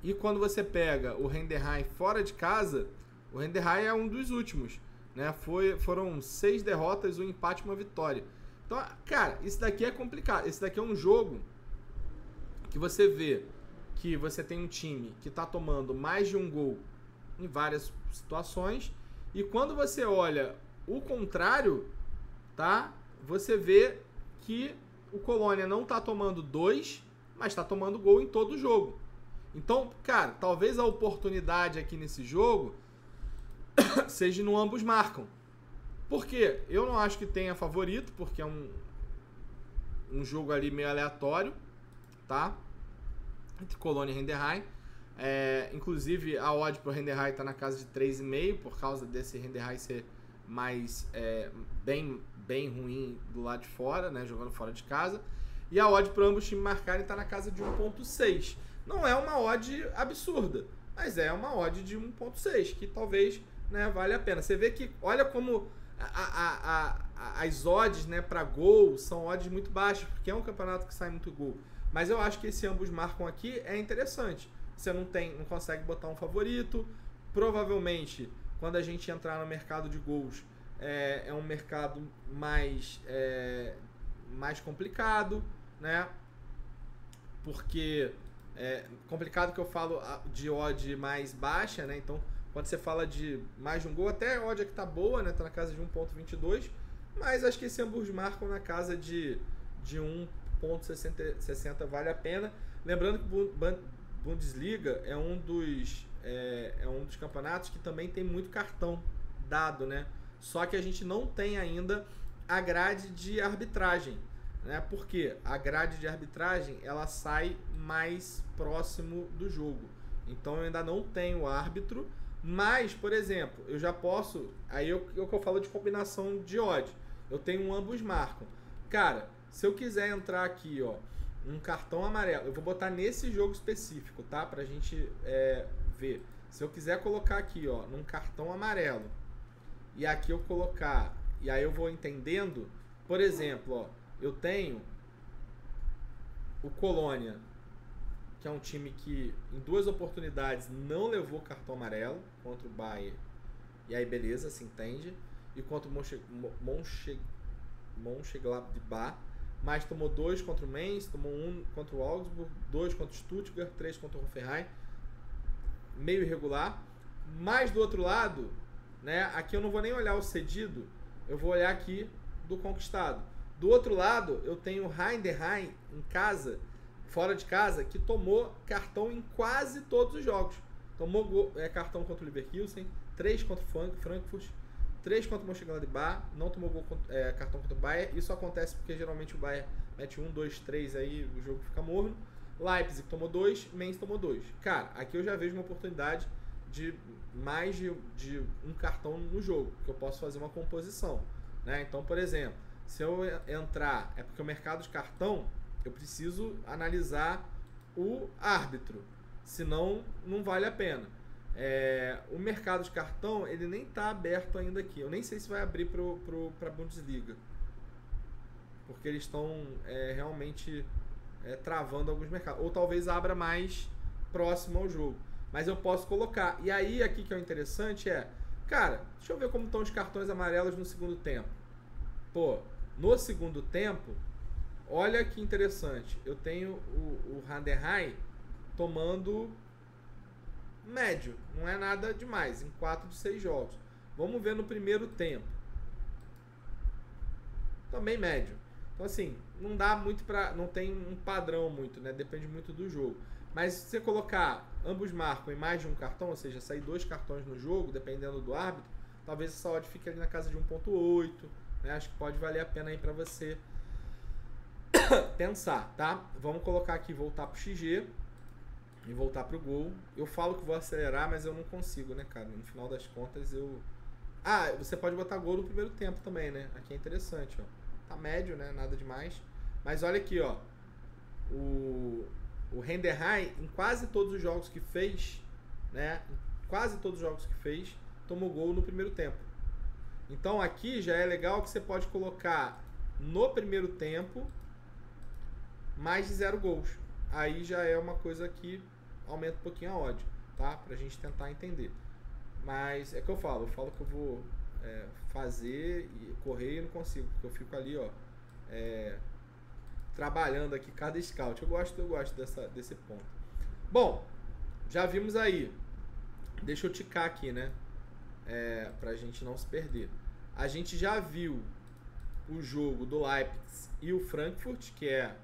E quando você pega o Heidenheim fora de casa, o Heidenheim é um dos últimos, né? Foram 6 derrotas, 1 empate e 1 vitória. Então, cara, isso daqui é complicado. Esse daqui é um jogo que você vê que você tem um time que tá tomando mais de um gol em várias situações, e quando você olha o contrário, tá? Você vê que o Colônia não tá tomando 2, mas tá tomando gol em todo o jogo. Então, cara, talvez a oportunidade aqui nesse jogo seja no ambos marcam. Por quê? Eu não acho que tenha favorito, porque é um jogo ali meio aleatório, tá? Entre Colônia e Heidenheim. Inclusive, a odd pro Heidenheim tá na casa de 3,5, por causa desse Heidenheim ser mais bem ruim do lado de fora, né? Jogando fora de casa. E a odd para ambos times marcarem tá na casa de 1.6. Não é uma odd absurda, mas é uma odd de 1.6, que talvez, né, vale a pena. Você vê que, olha como as odds, né, para gol são odds muito baixas, porque é um campeonato que sai muito gol. Mas eu acho que esse ambos marcam aqui é interessante. Você não consegue botar um favorito. Provavelmente, quando a gente entrar no mercado de gols, é um mercado mais complicado, né? Porque complicado que eu falo de odd mais baixa, né? Então, quando você fala de mais de um gol, até a odd aqui tá boa, né? Tá na casa de 1.22, mas acho que esse ambos marcam na casa de 1.60 vale a pena. Lembrando que Bundesliga é um dos campeonatos que também tem muito cartão dado, né? Só que a gente não tem ainda a grade de arbitragem, né? Porque a grade de arbitragem ela sai mais próximo do jogo. Então eu ainda não tenho árbitro, mas, por exemplo, eu já posso. Aí o que eu falo de combinação de odds. Eu tenho um ambos marcam. Cara, se eu quiser entrar aqui, ó, um cartão amarelo, eu vou botar nesse jogo específico, tá? Pra gente ver. Se eu quiser colocar aqui, ó, num cartão amarelo, e aqui eu colocar, e aí eu vou entendendo, por exemplo, ó, eu tenho o Colônia, que é um time que em 2 oportunidades não levou cartão amarelo contra o Bayern, e aí beleza, se entende, e contra o Mönchengladbach, mas tomou 2 contra o Mainz, tomou 1 contra o Augsburg, 2 contra o Stuttgart, 3 contra o Hoffenheim, meio irregular. Mas do outro lado, né, aqui eu não vou nem olhar o cedido, eu vou olhar aqui do conquistado. Do outro lado, eu tenho o Heidenheim em casa, fora de casa, que tomou cartão em quase todos os jogos. Tomou cartão contra o Leverkusen, 3 contra o Frankfurt, 3 contra o Mönchengladbach, não tomou cartão contra o Bayern. Isso acontece porque geralmente o Bayern mete 1, 2, 3, aí o jogo fica morno. Leipzig tomou 2, Mainz tomou 2. Cara, aqui eu já vejo uma oportunidade de mais de um cartão no jogo, que eu posso fazer uma composição, né? Então, por exemplo, se eu entrar, é porque o mercado de cartão, eu preciso analisar o árbitro, senão não vale a pena. O mercado de cartão, ele nem tá aberto ainda aqui. Eu nem sei se vai abrir pra Bundesliga. Porque eles estão realmente travando alguns mercados. Ou talvez abra mais próximo ao jogo. Mas eu posso colocar. E aí, aqui que é o interessante cara, deixa eu ver como estão os cartões amarelos no segundo tempo. Pô, no segundo tempo, olha que interessante. Eu tenho o Heidenheim tomando médio. Não é nada demais, em 4 de 6 jogos. Vamos ver no primeiro tempo. Também médio. Então assim, não dá muito pra... Não tem um padrão muito, né? Depende muito do jogo. Mas se você colocar ambos marcam em mais de um cartão, ou seja, sair 2 cartões no jogo, dependendo do árbitro, talvez essa odd fique ali na casa de 1.8, né? Acho que pode valer a pena aí pra você pensar, tá? Vamos colocar aqui, voltar pro XG e voltar pro gol. Eu falo que vou acelerar, mas eu não consigo, né, cara? No final das contas, você pode botar gol no primeiro tempo também, né? Aqui é interessante, ó. Tá médio, né? Nada demais. Mas olha aqui, ó. O Heidenheim, em quase todos os jogos que fez, né? Em quase todos os jogos que fez, tomou gol no primeiro tempo. Então aqui já é legal que você pode colocar no primeiro tempo mais de 0 gols. Aí já é uma coisa que aumenta um pouquinho a odd, tá? Pra gente tentar entender. Mas é que eu falo que eu vou fazer e correr e não consigo, porque eu fico ali, ó, trabalhando aqui cada scout. Eu gosto desse ponto. Bom, já vimos aí. Deixa eu ticar aqui, né? Pra gente não se perder. A gente já viu o jogo do Leipzig e o Frankfurt, que é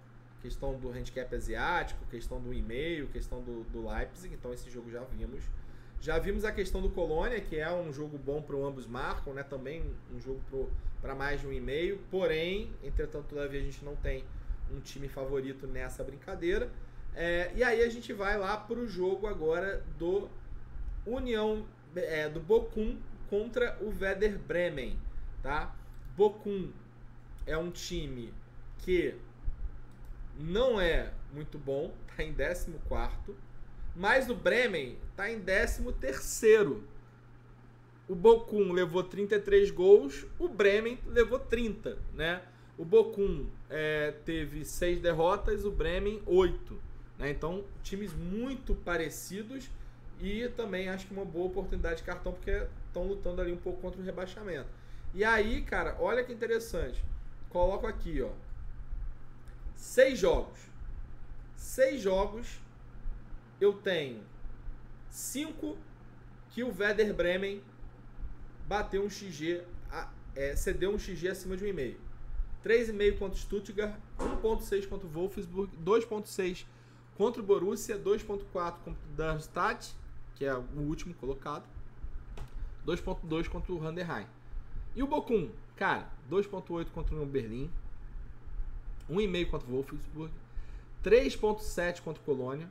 questão do handicap asiático, questão do e-mail, questão do Leipzig. Então esse jogo já vimos. Já vimos a questão do Colônia, que é um jogo bom para o ambos marcam, né? Também um jogo para mais de 1,5. Porém, entretanto, todavia a gente não tem um time favorito nessa brincadeira. E aí a gente vai lá para o jogo agora do do Bochum contra o Werder Bremen, tá? Bochum é um time que não é muito bom, tá em 14º. Mas o Bremen está em 13º. O Bochum levou 33 gols, o Bremen levou 30, né? O Bochum teve 6 derrotas, o Bremen 8. Né? Então, times muito parecidos e também acho que uma boa oportunidade de cartão porque estão lutando ali um pouco contra o rebaixamento. E aí, cara, olha que interessante. Coloco aqui, ó. 6 jogos. 6 jogos. Eu tenho 5 que o Werder Bremen bateu um XG, cedeu um XG acima de 1,5. 3,5 contra o Stuttgart, 1,6 contra o Wolfsburg, 2,6 contra o Borussia, 2,4 contra o Darmstadt, que é o último colocado, 2,2 contra o Heidenheim. E o Bochum, cara, 2,8 contra o Berlim, 1,5 contra o Wolfsburg, 3,7 contra o Colônia,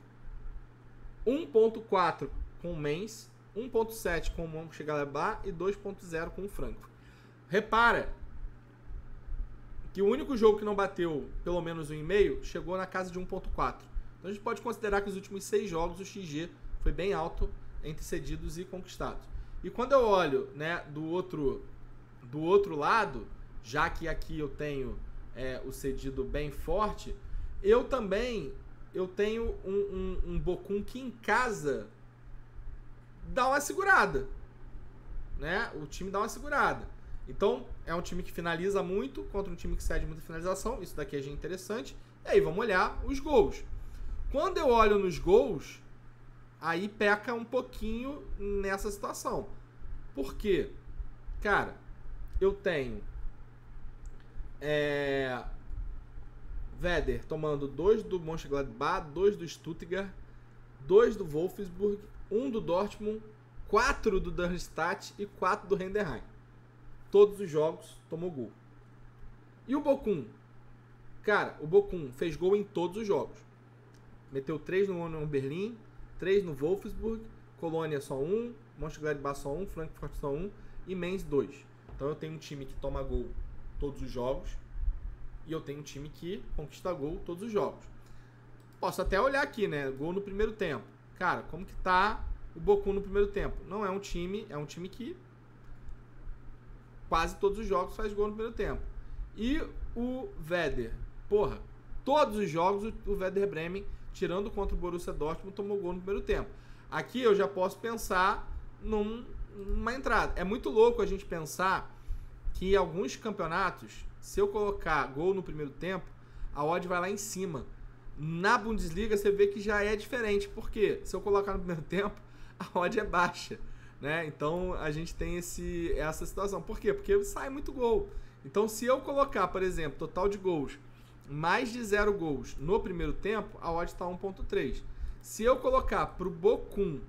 1.4 com o Mainz, 1.7 com o Mönchengladbach e 2.0 com o Frankfurt. Repara que o único jogo que não bateu pelo menos 1,5 chegou na casa de 1.4. Então a gente pode considerar que os últimos 6 jogos o XG foi bem alto entre cedidos e conquistados. E quando eu olho, né, do outro lado, já que aqui eu tenho o cedido bem forte, eu tenho um Bochum que em casa dá uma segurada, né? O time dá uma segurada. Então, é um time que finaliza muito contra um time que cede muita finalização. Isso daqui é interessante. E aí, vamos olhar os gols. Quando eu olho nos gols, aí peca um pouquinho nessa situação. Por quê? Cara, eu tenho Werder tomando 2 do Mönchengladbach, 2 do Stuttgart, 2 do Wolfsburg, 1 do Dortmund, 4 do Darmstadt e 4 do Heidenheim. Todos os jogos tomou gol. E o Bochum? Cara, o Bochum fez gol em todos os jogos. Meteu 3 no Union Berlin, 3 no Wolfsburg, Colônia só 1, Mönchengladbach só 1, Frankfurt só 1 e Mainz 2. Então eu tenho um time que toma gol todos os jogos. E eu tenho um time que conquista gol todos os jogos. Posso até olhar aqui, né? Gol no primeiro tempo. Cara, como que tá o Bochum no primeiro tempo. Não é um time, é um time que quase todos os jogos faz gol no primeiro tempo. E o Werder, porra, todos os jogos o Werder Bremen, tirando contra o Borussia Dortmund, tomou gol no primeiro tempo. Aqui eu já posso pensar numa entrada. É muito louco a gente pensar que em alguns campeonatos, se eu colocar gol no primeiro tempo, a odd vai lá em cima. Na Bundesliga você vê que já é diferente, porque se eu colocar no primeiro tempo, a odd é baixa, né? Então a gente tem essa situação. Por quê? Porque sai muito gol. Então se eu colocar, por exemplo, total de gols, mais de 0 gols no primeiro tempo, a odd está 1.3. Se eu colocar para o Bochum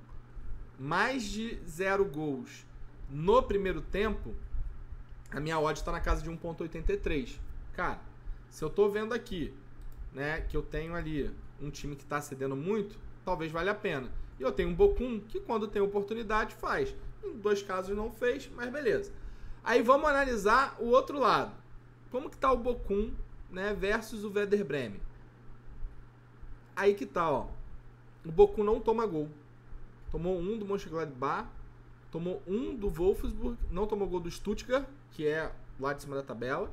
mais de 0 gols no primeiro tempo, a minha odd está na casa de 1.83. Cara, se eu tô vendo aqui, né, que eu tenho ali um time que está cedendo muito, talvez valha a pena. E eu tenho um Bochum que quando tem oportunidade faz. Em 2 casos não fez, mas beleza. Aí vamos analisar o outro lado. Como que tá o Bochum, né, versus o Werder Bremen? Aí que tá, ó. O Bochum não toma gol. Tomou 1 do Mönchengladbach, tomou 1 do Wolfsburg, não tomou gol do Stuttgart, que é lá de cima da tabela.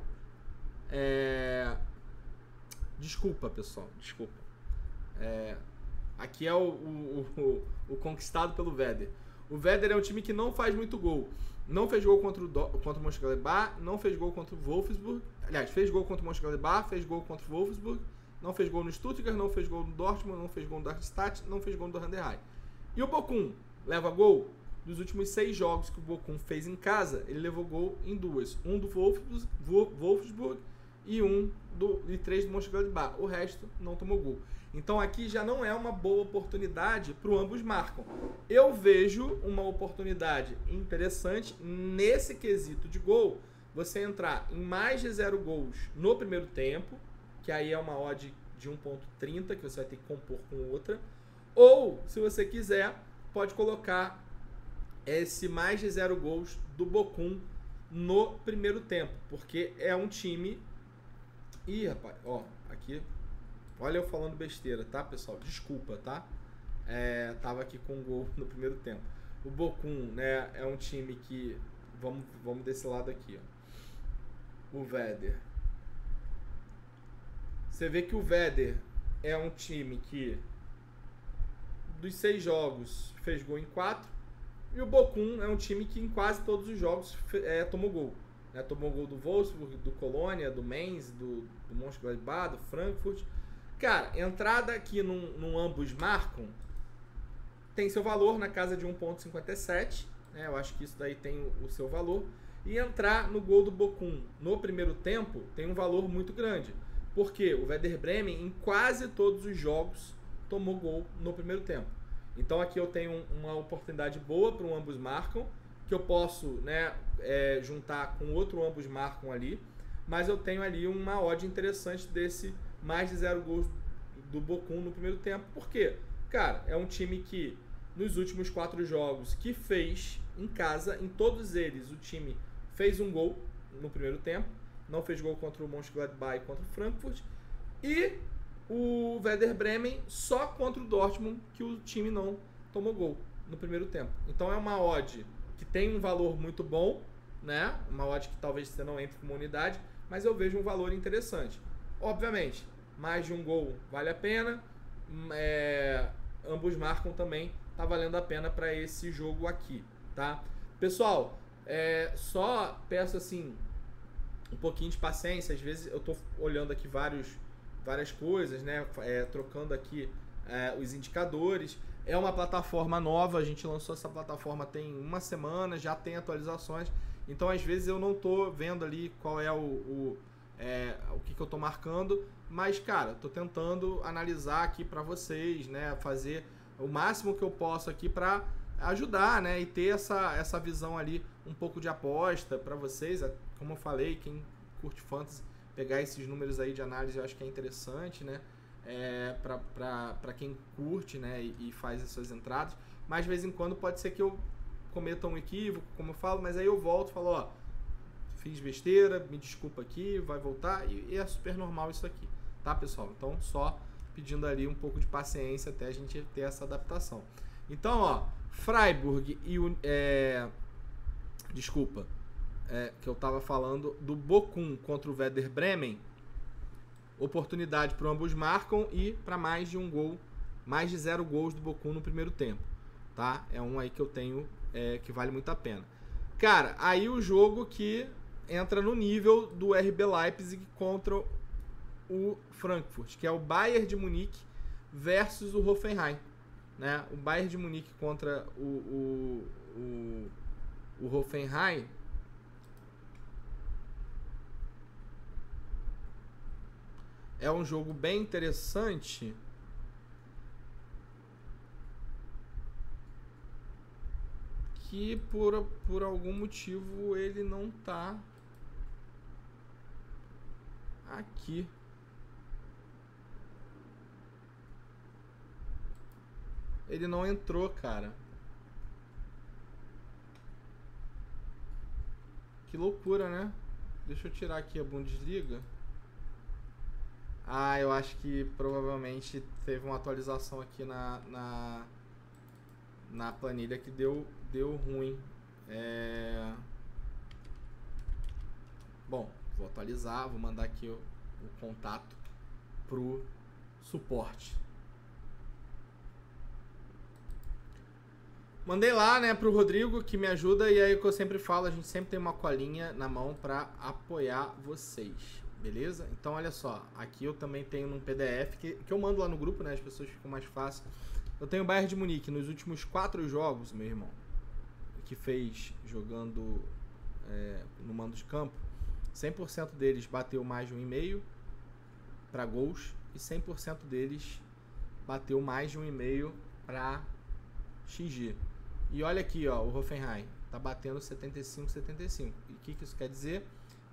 Desculpa, pessoal, desculpa. Aqui é o conquistado pelo Werder. O Werder é um time que não faz muito gol. Não fez gol contra o Mönchengladbach, não fez gol contra o Wolfsburg. Aliás, fez gol contra o Mönchengladbach, fez gol contra o Wolfsburg, não fez gol no Stuttgart, não fez gol no Dortmund, não fez gol no Darmstadt, não fez gol no Hoffenheim. E o Bochum leva gol? Dos últimos 6 jogos que o Bochum fez em casa, ele levou gol em 2. Um do Wolfsburg e 3 do Mönchengladbach. O resto não tomou gol. Então aqui já não é uma boa oportunidade para o ambos marcam. Eu vejo uma oportunidade interessante nesse quesito de gol, você entrar em mais de 0 gols no primeiro tempo, que aí é uma odd de 1.30, que você vai ter que compor com outra. Ou, se você quiser, pode colocar esse mais de 0 gols do Bochum no primeiro tempo, porque é um time... Ih, rapaz, ó, aqui... Olha eu falando besteira, tá, pessoal? Desculpa, tá? Tava aqui com gol no primeiro tempo. O Bochum, né, é um time que... Vamos desse lado aqui, ó. O Werder. Você vê que o Werder é um time que... Dos 6 jogos, fez gol em 4. E o Bochum é um time que em quase todos os jogos tomou gol. Né? Tomou gol do Wolfsburg, do Colônia, do Mainz, do Mönchengladbach, do Frankfurt. Cara, entrada aqui num ambos marcam tem seu valor na casa de 1.57. Né? Eu acho que isso daí tem o seu valor. E entrar no gol do Bochum no primeiro tempo tem um valor muito grande. Porque o Werder Bremen, em quase todos os jogos, tomou gol no primeiro tempo. Então aqui eu tenho uma oportunidade boa para um ambos marcam, que eu posso, né, juntar com outro ambos marcam ali, mas eu tenho ali uma odd interessante desse mais de 0 gols do Bochum no primeiro tempo. Por quê? Cara, é um time que nos últimos 4 jogos que fez em casa, em todos eles o time fez um gol no primeiro tempo, não fez gol contra o Mönchengladbach e contra o Frankfurt, e o Werder Bremen só contra o Dortmund que o time não tomou gol no primeiro tempo. Então é uma odd que tem um valor muito bom, né? Uma odd que talvez você não entre com uma unidade, mas eu vejo um valor interessante. Obviamente, mais de um gol vale a pena, ambos marcam também, tá valendo a pena para esse jogo aqui, tá? Pessoal, só peço assim um pouquinho de paciência. Às vezes eu tô olhando aqui várias coisas, né? Trocando aqui os indicadores. É uma plataforma nova, a gente lançou essa plataforma tem uma semana, já tem atualizações. Então às vezes eu não tô vendo ali qual é o que eu tô marcando, mas cara, tô tentando analisar aqui para vocês, né? Fazer o máximo que eu posso aqui para ajudar, né? E ter essa visão ali, um pouco de aposta para vocês. Como eu falei, quem curte fantasy, pegar esses números aí de análise eu acho que é interessante, né? Para quem curte, né? E faz essas entradas. Mas de vez em quando pode ser que eu cometa um equívoco, como eu falo, mas aí eu volto e falo, ó, fiz besteira, me desculpa aqui, vai voltar, e é super normal isso aqui, tá, pessoal? Então, só pedindo ali um pouco de paciência até a gente ter essa adaptação. Então, ó, Freiburg e o... desculpa. Que eu tava falando do Bochum contra o Werder Bremen. Oportunidade para ambos marcam e para mais de um gol, mais de 0 gols do Bochum no primeiro tempo, tá? É um aí que eu tenho que vale muito a pena. Cara, aí o jogo que entra no nível do RB Leipzig contra o Frankfurt, que é o Bayern de Munique versus o Hoffenheim, né? O Bayern de Munique contra o Hoffenheim. É um jogo bem interessante. Que por algum motivo ele não tá aqui. Ele não entrou, cara. Que loucura, né? Deixa eu tirar aqui a Bundesliga. Ah, eu acho que provavelmente teve uma atualização aqui na planilha que deu ruim. Bom, vou atualizar, vou mandar aqui o contato pro suporte. Mandei lá, né, pro Rodrigo, que me ajuda, e aí o que eu sempre falo, a gente sempre tem uma colinha na mão pra apoiar vocês, beleza? Então, olha só, aqui eu também tenho num PDF, que eu mando lá no grupo, né, as pessoas ficam mais fácil. Eu tenho o Bayern de Munique nos últimos 4 jogos, meu irmão, que fez jogando no mando de campo, 100% deles bateu mais de 1,5 para gols e 100% deles bateu mais de 1,5 para XG. E olha aqui, ó, o Hoffenheim tá batendo 75-75. E o que isso quer dizer?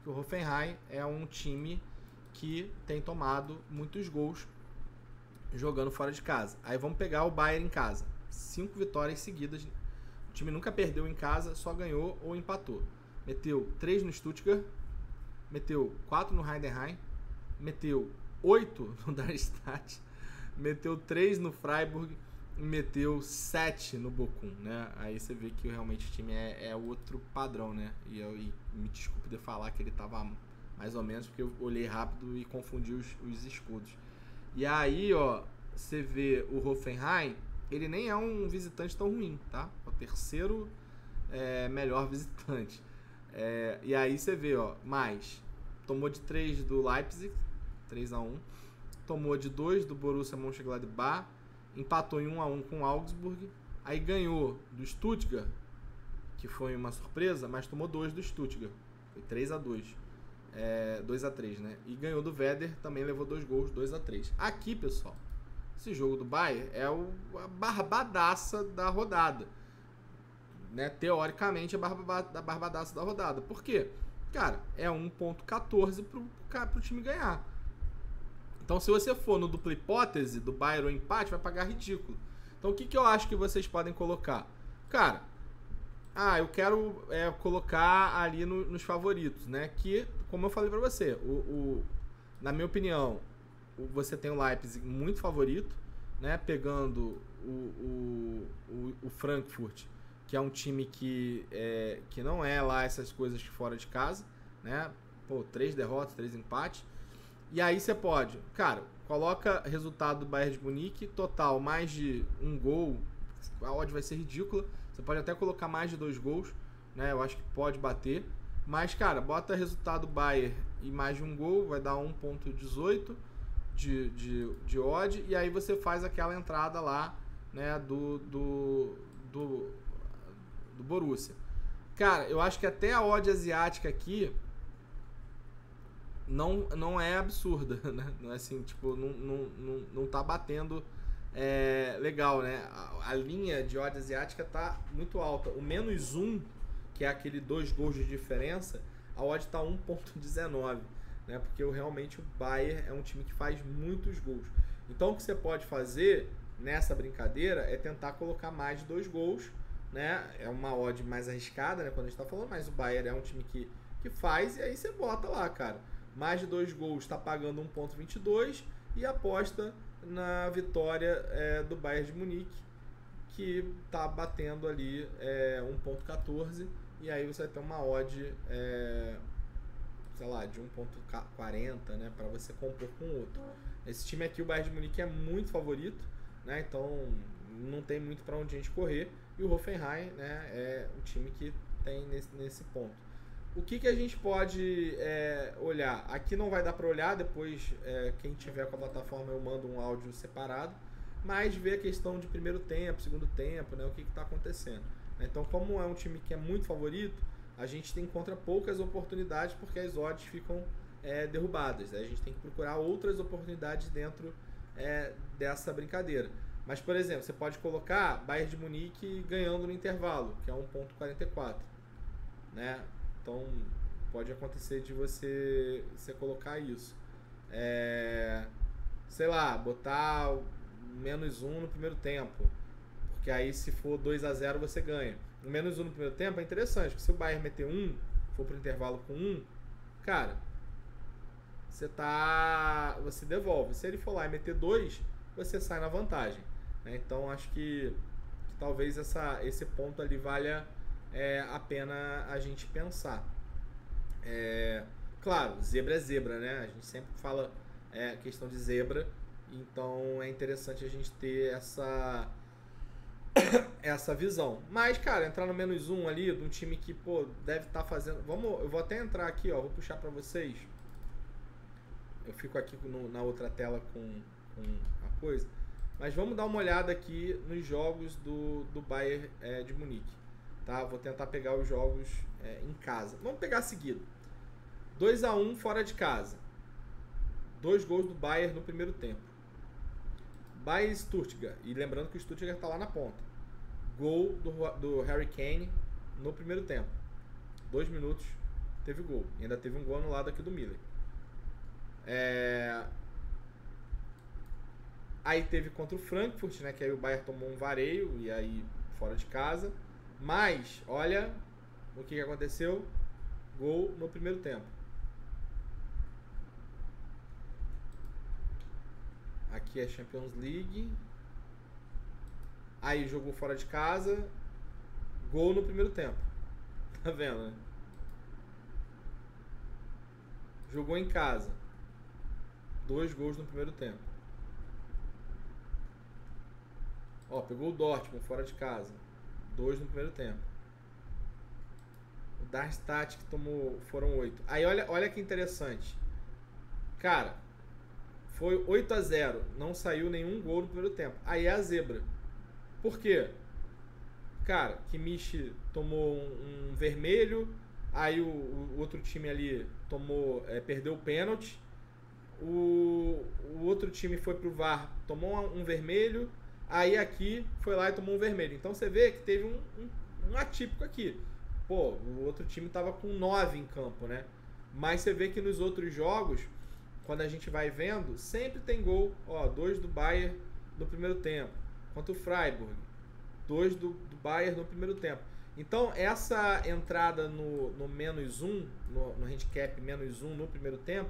Que o Hoffenheim é um time que tem tomado muitos gols jogando fora de casa. Aí vamos pegar o Bayern em casa. 5 vitórias seguidas. O time nunca perdeu em casa, só ganhou ou empatou. Meteu 3 no Stuttgart, meteu 4 no Heidenheim, meteu 8 no Darmstadt, meteu 3 no Freiburg e meteu 7 no Bochum, né? Aí você vê que realmente o time é outro padrão, né? E me desculpe de falar que ele tava mais ou menos, porque eu olhei rápido e confundi os escudos. E aí, ó, você vê o Hoffenheim, ele nem é um visitante tão ruim, tá? É o terceiro melhor visitante. E aí você vê, ó, mais. Tomou de 3 do Leipzig, 3-1. Tomou de 2 do Borussia Mönchengladbach. Empatou em 1-1 com o Augsburg. Aí ganhou do Stuttgart, que foi uma surpresa, mas tomou 2 do Stuttgart. Foi 3-2. 2-3, né? E ganhou do Werder, também levou 2 gols, 2-3. Aqui, pessoal, esse jogo do Bayern é a barbadaça da rodada, né? Teoricamente, a barbadaça da rodada. Por quê? Cara, é 1.14 pro time ganhar. Então, se você for no dupla hipótese do Bayern ou empate, vai pagar ridículo. Então, o que eu acho que vocês podem colocar? Cara, eu quero colocar ali nos favoritos, né? Que, como eu falei pra você, na minha opinião, você tem o Leipzig muito favorito, né? Pegando o Frankfurt, que é um time que não é lá essas coisas fora de casa, né? Pô, 3 derrotas, 3 empates. E aí você pode, cara, coloca resultado do Bayern de Munique, total mais de 1 gol, a odd vai ser ridícula. Você pode até colocar mais de 2 gols, né? Eu acho que pode bater. Mas, cara, bota resultado Bayern e mais de 1 gol, vai dar 1.18 de odd. E aí você faz aquela entrada lá, né, do Borussia. Cara, eu acho que até a odd asiática aqui não é absurda, né? Não é assim, tipo, não tá batendo legal, né? A linha de odd asiática tá muito alta. O -1, que é aquele 2 gols de diferença, a odd tá 1.19, né? Porque realmente o Bayern é um time que faz muitos gols. Então o que você pode fazer nessa brincadeira é tentar colocar mais de 2 gols, né? É uma odd mais arriscada, né? Quando a gente tá falando, mas o Bayern é um time que faz, e aí você bota lá, cara. Mais de 2 gols está pagando 1.22 e aposta na vitória do Bayern de Munique, que tá batendo ali 1.14, e aí você vai ter uma odd, sei lá, de 1.40, né, para você compor com o outro. Esse time aqui, o Bayern de Munique, é muito favorito, né, então não tem muito para onde a gente correr, e o Hoffenheim, né, é o time que tem nesse ponto. O que a gente pode olhar? Aqui não vai dar para olhar, depois quem tiver com a plataforma eu mando um áudio separado, mas ver a questão de primeiro tempo, segundo tempo, né, o que está acontecendo. Então, como é um time que é muito favorito, a gente encontra poucas oportunidades porque as odds ficam derrubadas. A gente tem que procurar outras oportunidades dentro dessa brincadeira. Mas, por exemplo, você pode colocar Bayern de Munique ganhando no intervalo, que é 1.44, né? Então, pode acontecer de você colocar isso. Sei lá, botar -1 no primeiro tempo. Porque aí, se for 2-0, você ganha. O -1 no primeiro tempo é interessante, porque se o Bayern meter 1, for pro intervalo com 1, cara, você devolve. Se ele for lá e meter 2, você sai na vantagem. Então, acho que talvez esse ponto ali valha a pena a gente pensar. Claro, zebra é zebra, né? A gente sempre fala questão de zebra, então é interessante a gente ter essa visão. Mas, cara, entrar no -1 ali, de um time que, pô, deve estar fazendo... eu vou até entrar aqui, ó, vou puxar pra vocês. Eu fico aqui na outra tela com a coisa. Mas vamos dar uma olhada aqui nos jogos do Bayern de Munique. Tá? Vou tentar pegar os jogos em casa. Vamos pegar seguido. 2-1 fora de casa. 2 gols do Bayern no primeiro tempo. Bayern e Stuttgart. E lembrando que o Stuttgart está lá na ponta. Gol do Harry Kane no primeiro tempo. 2 minutos teve gol. E ainda teve um gol anulado aqui do Miller. Aí teve contra o Frankfurt, né? Que aí o Bayern tomou um vareio. E aí fora de casa. Mas, olha o que aconteceu. Gol no primeiro tempo. Aqui é Champions League. Aí jogou fora de casa. Gol no primeiro tempo. Tá vendo, né? Jogou em casa. 2 gols no primeiro tempo. Ó, pegou o Dortmund fora de casa. 2 no primeiro tempo. O Darmstadt que foram 8. Aí olha que interessante. Cara, foi 8-0. Não saiu nenhum gol no primeiro tempo. Aí é a zebra. Por quê? Cara, Kimmich tomou um vermelho. Aí o outro time ali perdeu o pênalti. O outro time foi pro VAR, tomou um vermelho. Aí aqui foi lá e tomou um vermelho. Então você vê que teve um atípico aqui. Pô, o outro time tava com 9 em campo, né? Mas você vê que nos outros jogos, quando a gente vai vendo, sempre tem gol. Ó, 2 do Bayern no primeiro tempo. Contra o Freiburg. 2 do Bayern no primeiro tempo. Então, essa entrada no -1, no handicap -1 no primeiro tempo,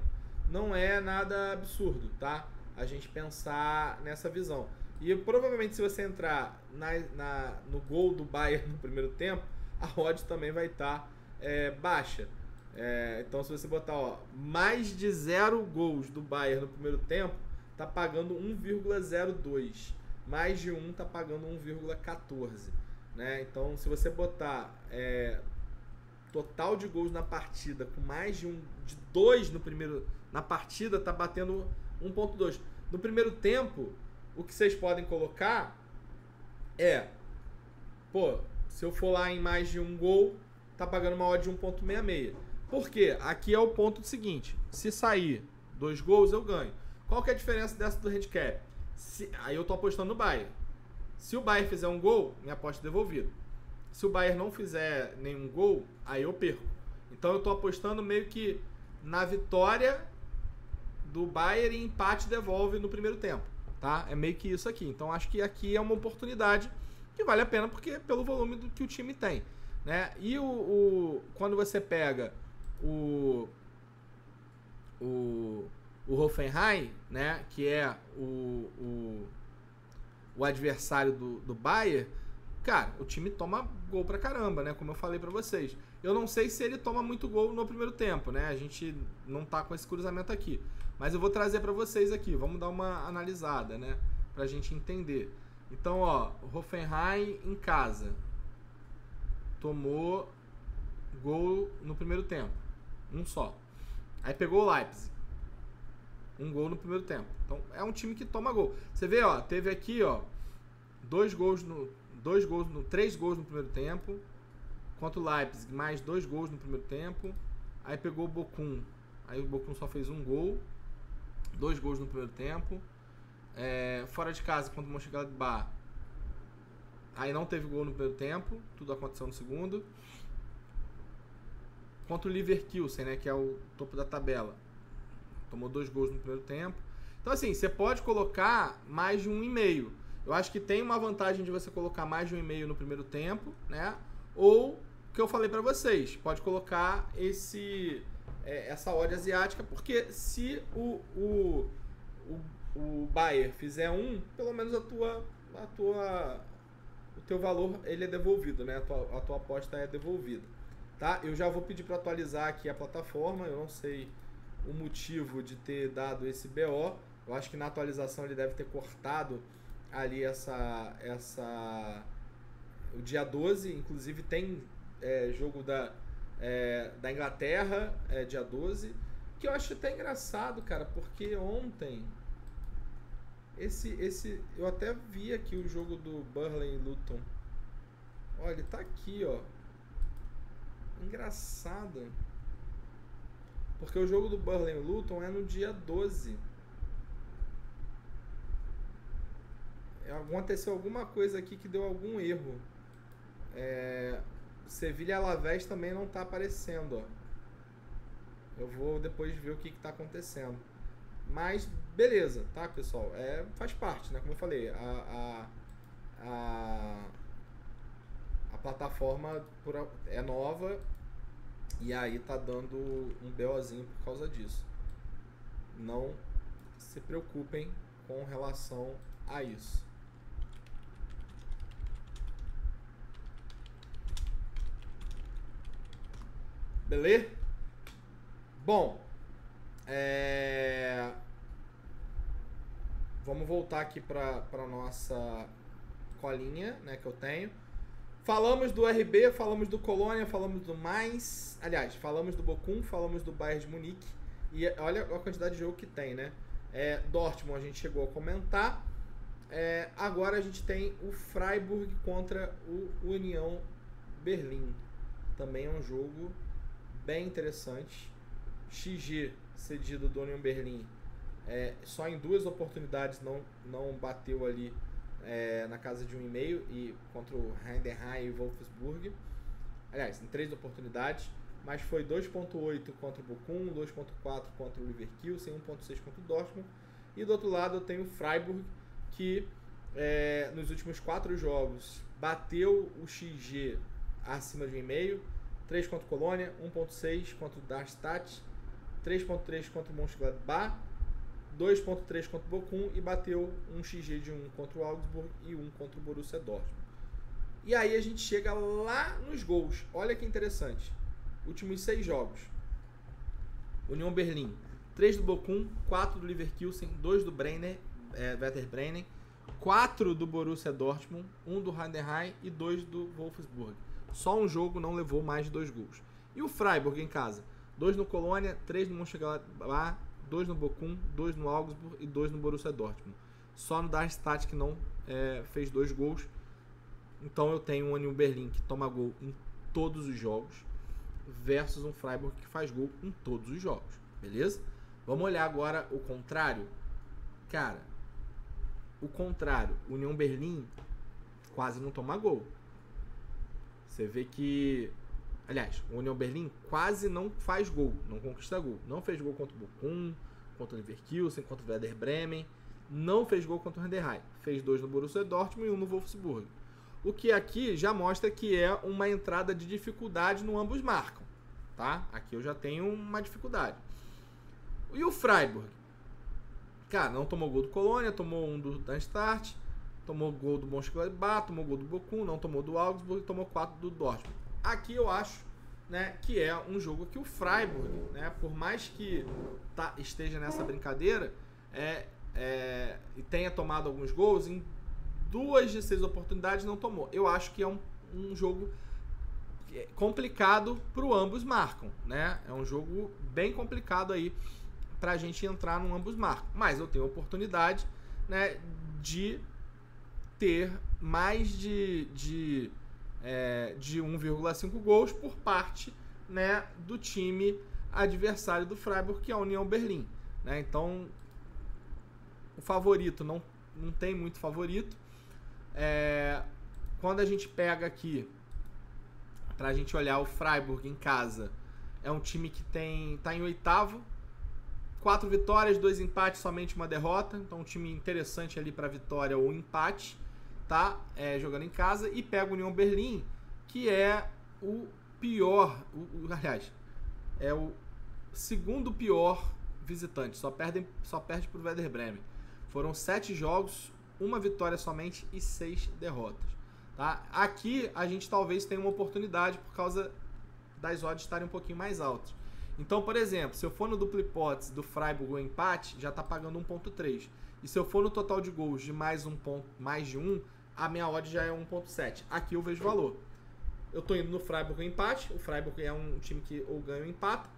não é nada absurdo, tá? A gente pensar nessa visão. E provavelmente se você entrar no gol do Bayern no primeiro tempo, a odd também vai estar baixa. Então se você botar mais de 0 gols do Bayern no primeiro tempo, tá pagando 1,02. Mais de 1 tá pagando 1,14. Né? Então se você botar total de gols na partida com mais de 2 na partida, tá batendo 1,2. No primeiro tempo, o que vocês podem colocar se eu for lá em mais de 1 gol, tá pagando uma odd de 1,66. Por quê? Aqui é o ponto seguinte: se sair 2 gols, eu ganho. Qual que é a diferença dessa do handicap? Aí eu tô apostando no Bayern. Se o Bayern fizer um gol, minha aposta é devolvida. Se o Bayern não fizer nenhum gol, aí eu perco. Então eu tô apostando meio que na vitória do Bayern e empate devolve no primeiro tempo, tá? É meio que isso aqui. Então acho que aqui é uma oportunidade que vale a pena pelo volume que o time tem, né? E quando você pega o Hoffenheim, né, que é o o adversário do Bayern, cara, o time toma gol pra caramba, né? Como eu falei pra vocês. Eu não sei se ele toma muito gol no primeiro tempo, né? A gente não tá com esse cruzamento aqui. Mas eu vou trazer pra vocês aqui. Vamos dar uma analisada, né? Pra gente entender. Então, ó, Hoffenheim em casa tomou gol no primeiro tempo. Um só. Aí pegou o Leipzig. Um gol no primeiro tempo. Então, é um time que toma gol. Você vê, ó, teve aqui, ó, 3 gols no primeiro tempo. Contra o Leipzig, mais 2 gols no primeiro tempo. Aí pegou o Bochum. Aí o Bochum só fez um gol. 2 gols no primeiro tempo. Fora de casa contra o Mönchengladbach. Aí não teve gol no primeiro tempo. Tudo aconteceu no segundo. Contra o Leverkusen, né, que é o topo da tabela. Tomou 2 gols no primeiro tempo. Então assim, você pode colocar mais de 1,5. Eu acho que tem uma vantagem de você colocar mais de 1,5 no primeiro tempo, né? Ou o que eu falei pra vocês, pode colocar essa odd asiática, porque se o Bayern fizer pelo menos o teu valor ele é devolvido, né? A tua aposta é devolvida, tá? Eu já vou pedir para atualizar aqui a plataforma. Eu não sei o motivo de ter dado esse BO. Eu acho que na atualização ele deve ter cortado ali o dia 12, inclusive tem jogo da Inglaterra, dia 12, que eu acho até engraçado, cara, porque ontem eu até vi aqui o jogo do Burnley e Luton. Olha, ele tá aqui, ó. Engraçado. Porque o jogo do Burnley e Luton é no dia 12. Aconteceu alguma coisa aqui que deu algum erro. Sevilha e Alavés também não tá aparecendo, ó. Eu vou depois ver o que tá acontecendo. Mas beleza, tá, pessoal? Faz parte, né? Como eu falei, a plataforma é nova e aí tá dando um BOzinho por causa disso. Não se preocupem com relação a isso. Beleza? Bom, vamos voltar aqui para nossa colinha, né, que eu tenho. Falamos do RB, falamos do Colônia, falamos do Mainz. Aliás, falamos do Bochum, falamos do Bayern de Munique. E olha a quantidade de jogo que tem, né? Dortmund a gente chegou a comentar. Agora a gente tem o Freiburg contra o União Berlim. Também é um jogo bem interessante. XG cedido do União Berlim, só em 2 oportunidades não bateu ali na casa de 1,5, e contra o Heidenheim e Wolfsburg. Aliás, em 3 oportunidades, mas foi 2.8 contra o Bochum, 2.4 contra o Leverkusen, 1.6 contra o Dortmund. E do outro lado eu tenho o Freiburg, que nos últimos 4 jogos bateu o XG acima de 1,5. 3 contra o Colônia, 1.6 contra o Darmstadt, 3.3 contra o Mönchengladbach, 2.3 contra o Bochum e bateu um XG de 1 contra o Augsburg e 1 contra o Borussia Dortmund. E aí a gente chega lá nos gols. Olha que interessante. Últimos 6 jogos. União Berlim, 3 do Bochum, 4 do Leverkusen, 2 do Werder Bremen, 4 do Borussia Dortmund, 1 do Heidenheim e 2 do Wolfsburg. Só um jogo não levou mais de 2 gols. E o Freiburg em casa? 2 no Colônia, 3 no Mönchengladbach, 2 no Bochum, 2 no Augsburg e 2 no Borussia Dortmund. Só no Darmstadt que não fez 2 gols. Então eu tenho um União Berlim que toma gol em todos os jogos versus um Freiburg que faz gol em todos os jogos. Beleza? Vamos olhar agora o contrário. Cara, o contrário. União Berlim quase não toma gol. Você vê que... Aliás, o União Berlim quase não faz gol, não conquista gol. Não fez gol contra o Bochum, contra o Leverkusen, contra o Werder Bremen. Não fez gol contra o Heidenheim. Fez 2 no Borussia Dortmund e 1 no Wolfsburg. O que aqui já mostra que é uma entrada de dificuldade no ambos marcam. Tá? Aqui eu já tenho uma dificuldade. E o Freiburg? Cara, não tomou gol do Colônia, tomou um do Darmstadt. tomou gol do Mönchengladbach, tomou gol do Bochum, não tomou do Augsburg, tomou 4 do Dortmund. Aqui eu acho, né, que é um jogo que o Freiburg, né, por mais que esteja nessa brincadeira, e tenha tomado alguns gols, em 2 de 6 oportunidades não tomou. Eu acho que é um jogo complicado pro ambos marcam, né? É um jogo bem complicado aí pra gente entrar no ambos marcam. Mas eu tenho a oportunidade, né, de ter mais de 1,5 gols por parte, né, do time adversário do Freiburg, que é a União Berlim, né? Então, o favorito não tem muito favorito. Quando a gente pega aqui pra gente olhar o Freiburg em casa, é um time que tá em 8º, 4 vitórias, 2 empates, somente uma derrota. Então um time interessante ali para vitória ou empate, tá? Jogando em casa. E pega o União Berlim, que é o pior, aliás, é o segundo pior visitante. Só perde pro Werder Bremen. Foram 7 jogos, 1 vitória somente e 6 derrotas. Tá? Aqui a gente talvez tenha uma oportunidade por causa das odds estarem um pouquinho mais altas. Então, por exemplo, se eu for no duplo hipótese do Freiburg o empate, já está pagando 1.3. E se eu for no total de gols de mais de 1, a minha odd já é 1.7. Aqui eu vejo valor. Eu estou indo no Freiburg o empate. O Freiburg é um time que ou ganha ou empata.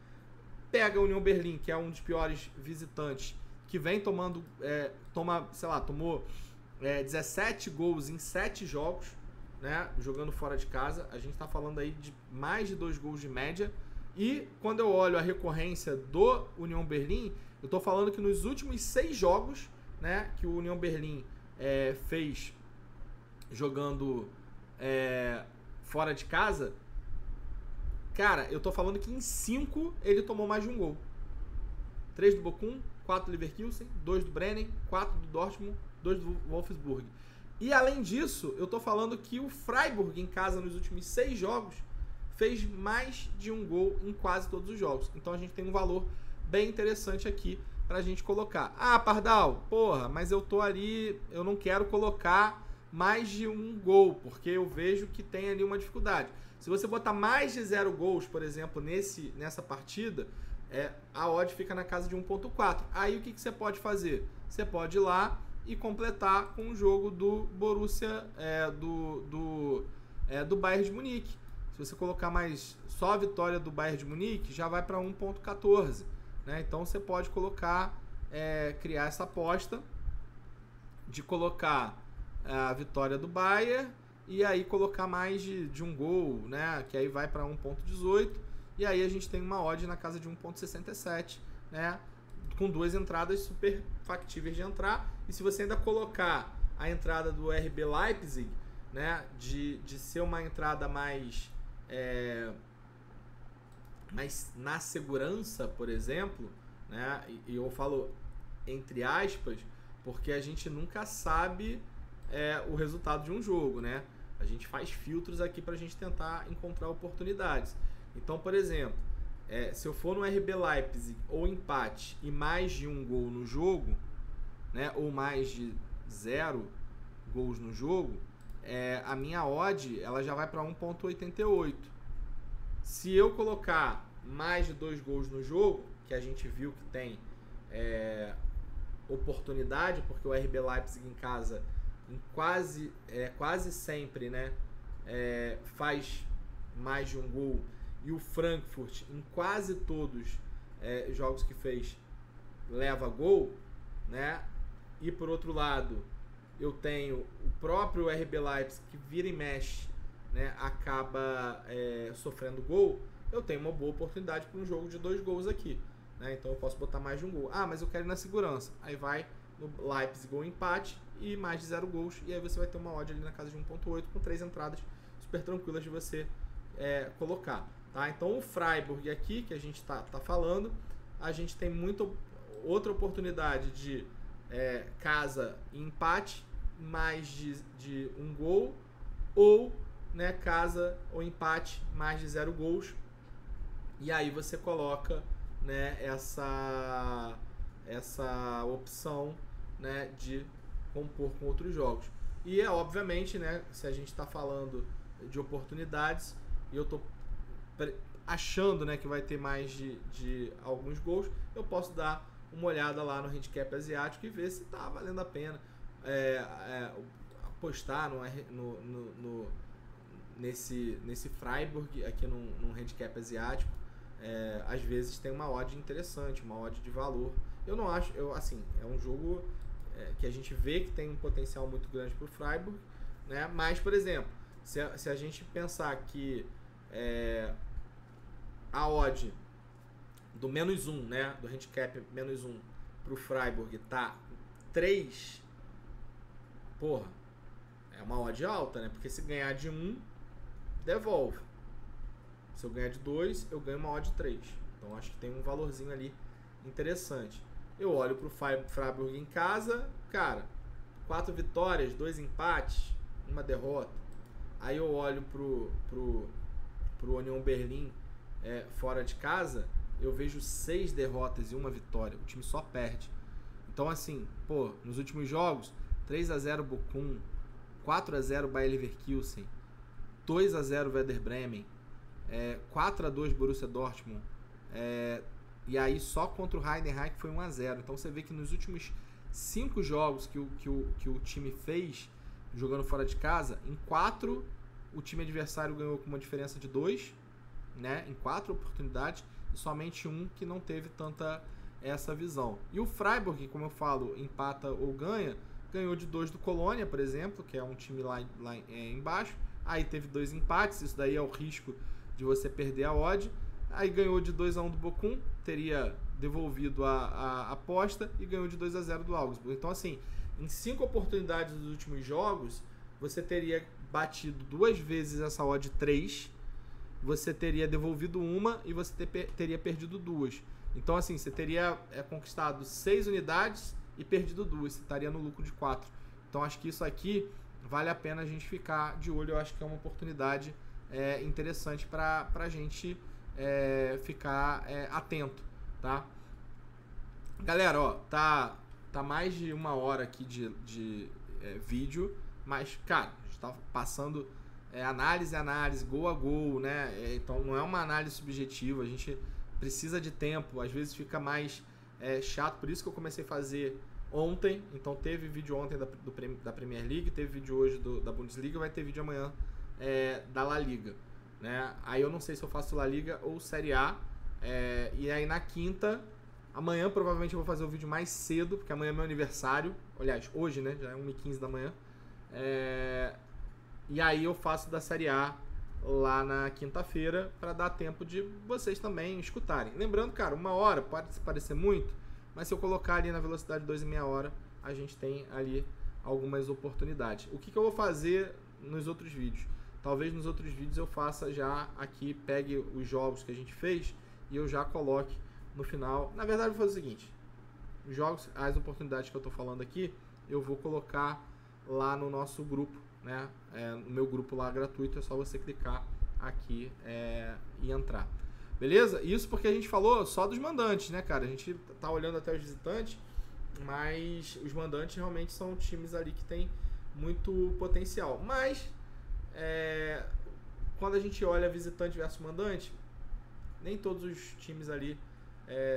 Pega a União Berlim, que é um dos piores visitantes, que vem tomando, tomou 17 gols em 7 jogos, né, jogando fora de casa. A gente está falando aí de mais de 2 gols de média. E quando eu olho a recorrência do União Berlim, eu estou falando que nos últimos 6 jogos, né, que o União Berlim fez jogando fora de casa, cara, eu estou falando que em 5 ele tomou mais de 1 gol. 3 do Bochum, 4 do Leverkusen, 2 do Bremen, 4 do Dortmund, 2 do Wolfsburg. E além disso, eu tô falando que o Freiburg em casa nos últimos 6 jogos fez mais de 1 gol em quase todos os jogos. Então a gente tem um valor bem interessante aqui pra gente colocar. Ah, Pardal, porra, mas eu tô ali, eu não quero colocar mais de 1 gol, porque eu vejo que tem ali uma dificuldade. Se você botar mais de 0 gols, por exemplo, nessa partida, a odd fica na casa de 1.4. Aí o que você pode fazer? Você pode ir lá e completar com o jogo do Borussia, do Bayern de Munique. Se você colocar mais só a vitória do Bayern de Munique, já vai para 1.14, né? Então você pode colocar, criar essa aposta de colocar a vitória do Bayern e aí colocar mais de 1 gol, né? Que aí vai para 1.18 e aí a gente tem uma odd na casa de 1.67, né? Com 2 entradas super factíveis de entrar. E se você ainda colocar a entrada do RB Leipzig, né, de ser uma entrada mais na segurança, por exemplo, né, e eu falo entre aspas, porque a gente nunca sabe o resultado de um jogo, né? A gente faz filtros aqui para a gente tentar encontrar oportunidades. Então, por exemplo, se eu for no RB Leipzig ou empate e mais de 1 gol no jogo, né, ou mais de 0 gols no jogo, a minha odd ela já vai para 1.88. Se eu colocar mais de 2 gols no jogo, que a gente viu que tem oportunidade, porque o RB Leipzig em casa quase sempre, né, faz mais de 1 gol, e o Frankfurt em quase todos jogos que fez leva gol, né? E por outro lado eu tenho o próprio RB Leipzig que vira e mexe, né, acaba sofrendo gol. Eu tenho uma boa oportunidade para um jogo de 2 gols aqui, né? Então eu posso botar mais de 1 gol. Ah, mas eu quero ir na segurança. Aí vai no Leipzig ou empate e mais de 0 gols, e aí você vai ter uma odd ali na casa de 1.8 com 3 entradas super tranquilas de você colocar, tá? Então o Freiburg aqui que a gente tá falando, a gente tem outra oportunidade de casa e empate mais de 1 gol, ou, né, casa ou empate mais de 0 gols, e aí você coloca, né, essa opção, né, de compor com outros jogos. E é obviamente, né, se a gente está falando de oportunidades e eu tô achando, né, que vai ter mais de alguns gols, eu posso dar uma olhada lá no handicap asiático e ver se tá valendo a pena apostar nesse Freiburg aqui num handicap asiático. Às vezes tem uma odd interessante, uma odd de valor. Eu não acho, assim, é um jogo que a gente vê que tem um potencial muito grande para o Freiburg, né? Mas, por exemplo, se a gente pensar que a odd do -1, né, do handicap -1 para o Freiburg tá 3, porra, é uma odd alta, né? Porque se ganhar de 1, devolve. Se eu ganhar de 2, eu ganho uma odd de 3. Então acho que tem um valorzinho ali interessante. Eu olho pro Freiburg em casa, cara, 4 vitórias, 2 empates, 1 derrota. Aí eu olho pro Union Berlin fora de casa, eu vejo 6 derrotas e 1 vitória. O time só perde. Então assim, pô, nos últimos jogos, 3-0 Bochum, 4-0 Bayer Leverkusen, 2-0 Werder Bremen, 4-2 Borussia Dortmund, e aí só contra o Heidenheim que foi 1-0. Então você vê que nos últimos 5 jogos que o time fez jogando fora de casa, em 4 o time adversário ganhou com uma diferença de 2, né, em 4 oportunidades, e somente 1 que não teve tanta essa visão. E o Freiburg, como eu falo, empata ou ganha, ganhou de 2 do Colônia, por exemplo, que é um time lá embaixo. Aí teve 2 empates, isso daí é o risco de você perder a odd. Aí ganhou de 2-1 do Bochum, teria devolvido a aposta, e ganhou de 2-0 do Augsburg. Então assim, em 5 oportunidades dos últimos jogos, você teria batido 2 vezes essa odd 3, você teria devolvido 1 e você teria perdido 2. Então assim, você teria conquistado 6 unidades e perdido 2, você estaria no lucro de 4. Então acho que isso aqui vale a pena a gente ficar de olho. Eu acho que é uma oportunidade interessante para a gente ficar atento, tá? Galera, ó, tá mais de 1 hora aqui de vídeo, mas, cara, a gente tá passando análise, gol a gol, né? Então não é uma análise subjetiva, a gente precisa de tempo, às vezes fica mais chato, por isso que eu comecei a fazer ontem. Então teve vídeo ontem da Premier League, teve vídeo hoje da Bundesliga, vai ter vídeo amanhã da La Liga, né? Aí eu não sei se eu faço La Liga ou Série A, e aí na quinta, amanhã provavelmente eu vou fazer o vídeo mais cedo, porque amanhã é meu aniversário, aliás, hoje, né, já é 1h15 da manhã, e aí eu faço da Série A lá na quinta-feira, para dar tempo de vocês também escutarem. Lembrando, cara, 1 hora pode parecer muito, mas se eu colocar ali na velocidade 2,5 hora, a gente tem ali algumas oportunidades. O que eu vou fazer nos outros vídeos? Talvez nos outros vídeos eu faça já aqui, pegue os jogos que a gente fez e eu já coloque no final. Na verdade, eu vou fazer o seguinte: os jogos, as oportunidades que eu tô falando aqui, eu vou colocar lá no nosso grupo, né? No meu grupo lá gratuito, é só você clicar aqui e entrar. Beleza? Isso porque a gente falou só dos mandantes, né, cara? A gente tá olhando até os visitantes, mas os mandantes realmente são times ali que tem muito potencial. Mas quando a gente olha visitante versus mandante, nem todos os times ali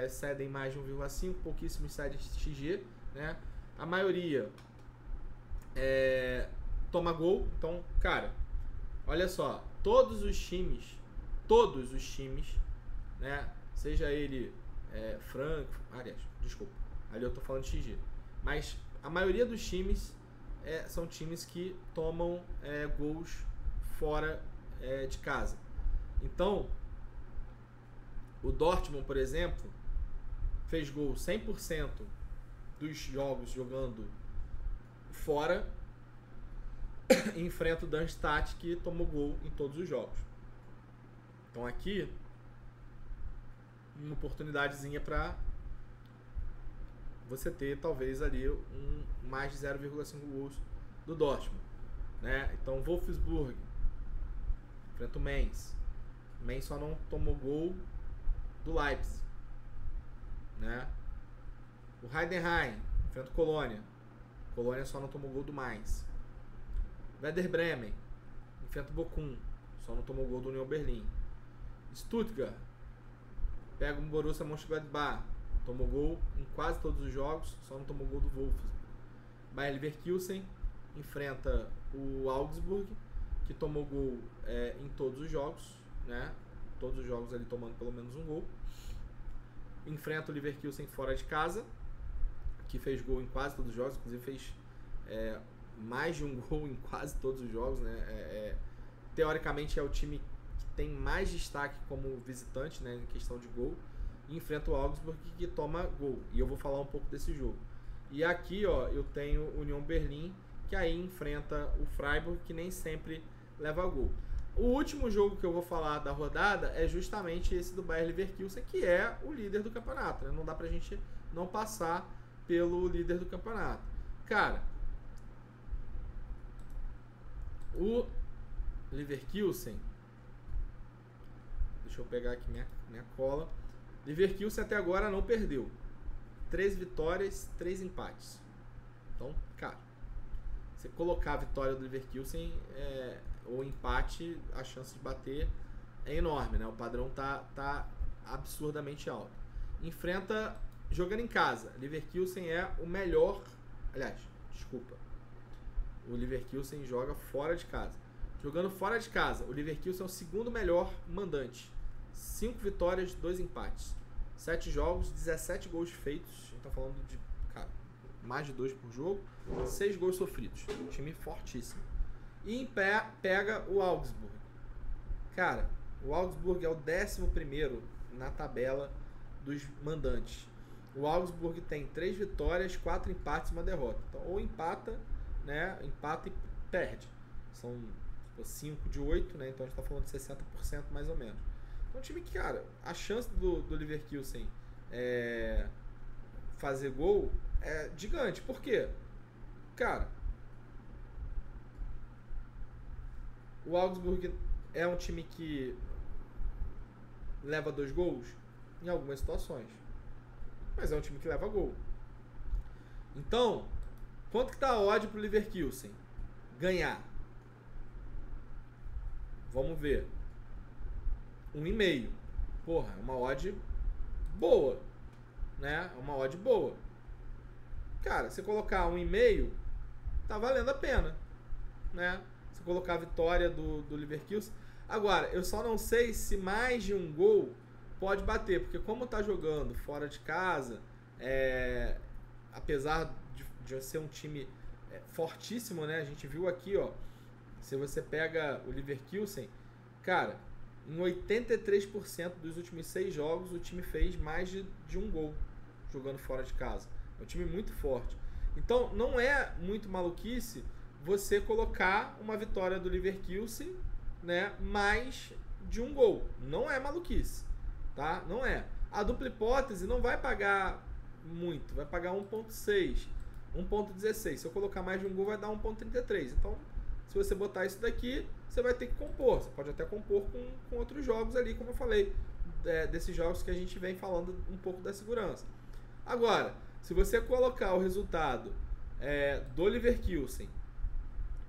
cedem mais de 1,5, pouquíssimos cedem XG, né? A maioria toma gol. Então, cara, olha só, todos os times, né? Seja ele Franco, aliás, desculpa, ali eu tô falando de XG, mas a maioria dos times são times que tomam gols fora de casa. Então, o Dortmund, por exemplo, fez gol 100% dos jogos jogando fora, e enfrenta o Darmstadt, que tomou gol em todos os jogos. Então aqui, uma oportunidadezinha para você ter talvez ali mais de 0,5 gols do Dortmund, né? Então Wolfsburg enfrenta o Mainz. O Mainz só não tomou gol do Leipzig, né? O Heidenheim enfrenta o Colônia. Colônia só não tomou gol do Mainz. Werder Bremen enfrenta o Bochum, só não tomou gol do Union Berlim. Stuttgart pega o Borussia Mönchengladbach, tomou gol em quase todos os jogos, só não tomou gol do Wolfsburg. Bayer Leverkusen enfrenta o Augsburg, que tomou gol em todos os jogos, né? Todos os jogos ali tomando pelo menos um gol. Enfrenta o Leverkusen fora de casa, que fez gol em quase todos os jogos, inclusive fez mais de um gol em quase todos os jogos, né? Teoricamente é o time que tem mais destaque como visitante, né, em questão de gol. E enfrenta o Augsburg, que toma gol. E eu vou falar um pouco desse jogo. E aqui, ó, eu tenho o Union Berlim, que aí enfrenta o Freiburg, que nem sempre leva gol. O último jogo que eu vou falar da rodada é justamente esse do Bayer Leverkusen, que é o líder do campeonato, né? Não dá pra gente não passar pelo líder do campeonato. Cara, o Leverkusen, deixa eu pegar aqui minha cola. Leverkusen até agora não perdeu. 3 vitórias, 3 empates. Então, cara, você colocar a vitória do Leverkusen ou empate, a chance de bater é enorme, né? O padrão tá absurdamente alto. Enfrenta, jogando em casa, Leverkusen é o melhor. Aliás, desculpa. O Leverkusen joga fora de casa. Jogando fora de casa, o Leverkusen é o segundo melhor mandante. 5 vitórias, 2 empates. 7 jogos, 17 gols feitos. A gente tá falando de, cara, mais de 2 por jogo. 6 gols sofridos. Time fortíssimo. E pega o Augsburg. Cara, o Augsburg é o 11º na tabela dos mandantes. O Augsburg tem 3 vitórias, 4 empates e 1 derrota. Então, ou empata, né? Empata e perde. São 5 de 8, né? Então a gente tá falando de 60% mais ou menos. Então, um time que, cara, a chance do Leverkusen fazer gol é gigante. Por quê? Cara, o Augsburg é um time que leva 2 gols em algumas situações, mas é um time que leva gol. Então, quanto que tá a odd pro Leverkusen ganhar? Vamos ver. 1,5. Porra, é uma odd boa, né? É uma odd boa. Cara, se colocar 1,5, tá valendo a pena, né? Se colocar a vitória do Leverkusen. Agora, eu só não sei se mais de um gol pode bater, porque como tá jogando fora de casa, apesar de ser um time fortíssimo, né? A gente viu aqui, ó, se você pega o Leverkusen, cara, em 83% dos últimos 6 jogos, o time fez mais de um gol jogando fora de casa. É um time muito forte. Então, não é muito maluquice você colocar uma vitória do Leverkusen, né, mais de um gol. Não é maluquice, tá? Não é. A dupla hipótese não vai pagar muito, vai pagar 1,6, 1,16. Se eu colocar mais de um gol, vai dar 1,33. Então, se você botar isso daqui, você vai ter que compor. Você pode até compor com outros jogos ali, como eu falei, desses jogos que a gente vem falando um pouco da segurança. Agora, se você colocar o resultado do Leverkusen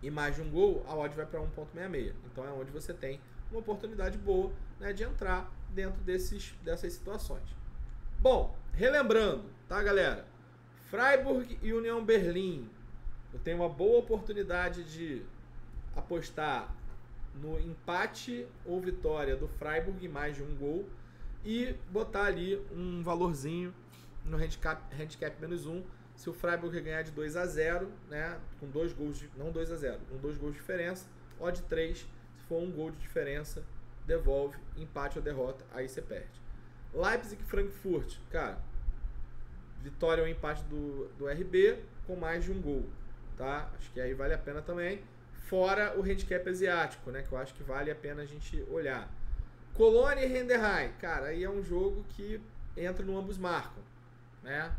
e mais de um gol, a odd vai para 1,66. Então é onde você tem uma oportunidade boa, né, de entrar dentro dessas situações. Bom, relembrando, tá, galera? Freiburg e Union Berlim. Eu tenho uma boa oportunidade de apostar no empate ou vitória do Freiburg em mais de um gol e botar ali um valorzinho no handicap -1. Se o Freiburg ganhar de 2-0, né, com 2 gols, não 2-0, com 2 gols de diferença, odd 3, se for 1 gol de diferença, devolve, empate ou derrota, aí você perde. Leipzig e Frankfurt, cara, vitória ou empate do RB com mais de um gol, tá? Acho que aí vale a pena também. Fora o handicap asiático, né? Que eu acho que vale a pena a gente olhar. Colônia e Heidenheim, cara, aí é um jogo que entra no ambos marcam, né?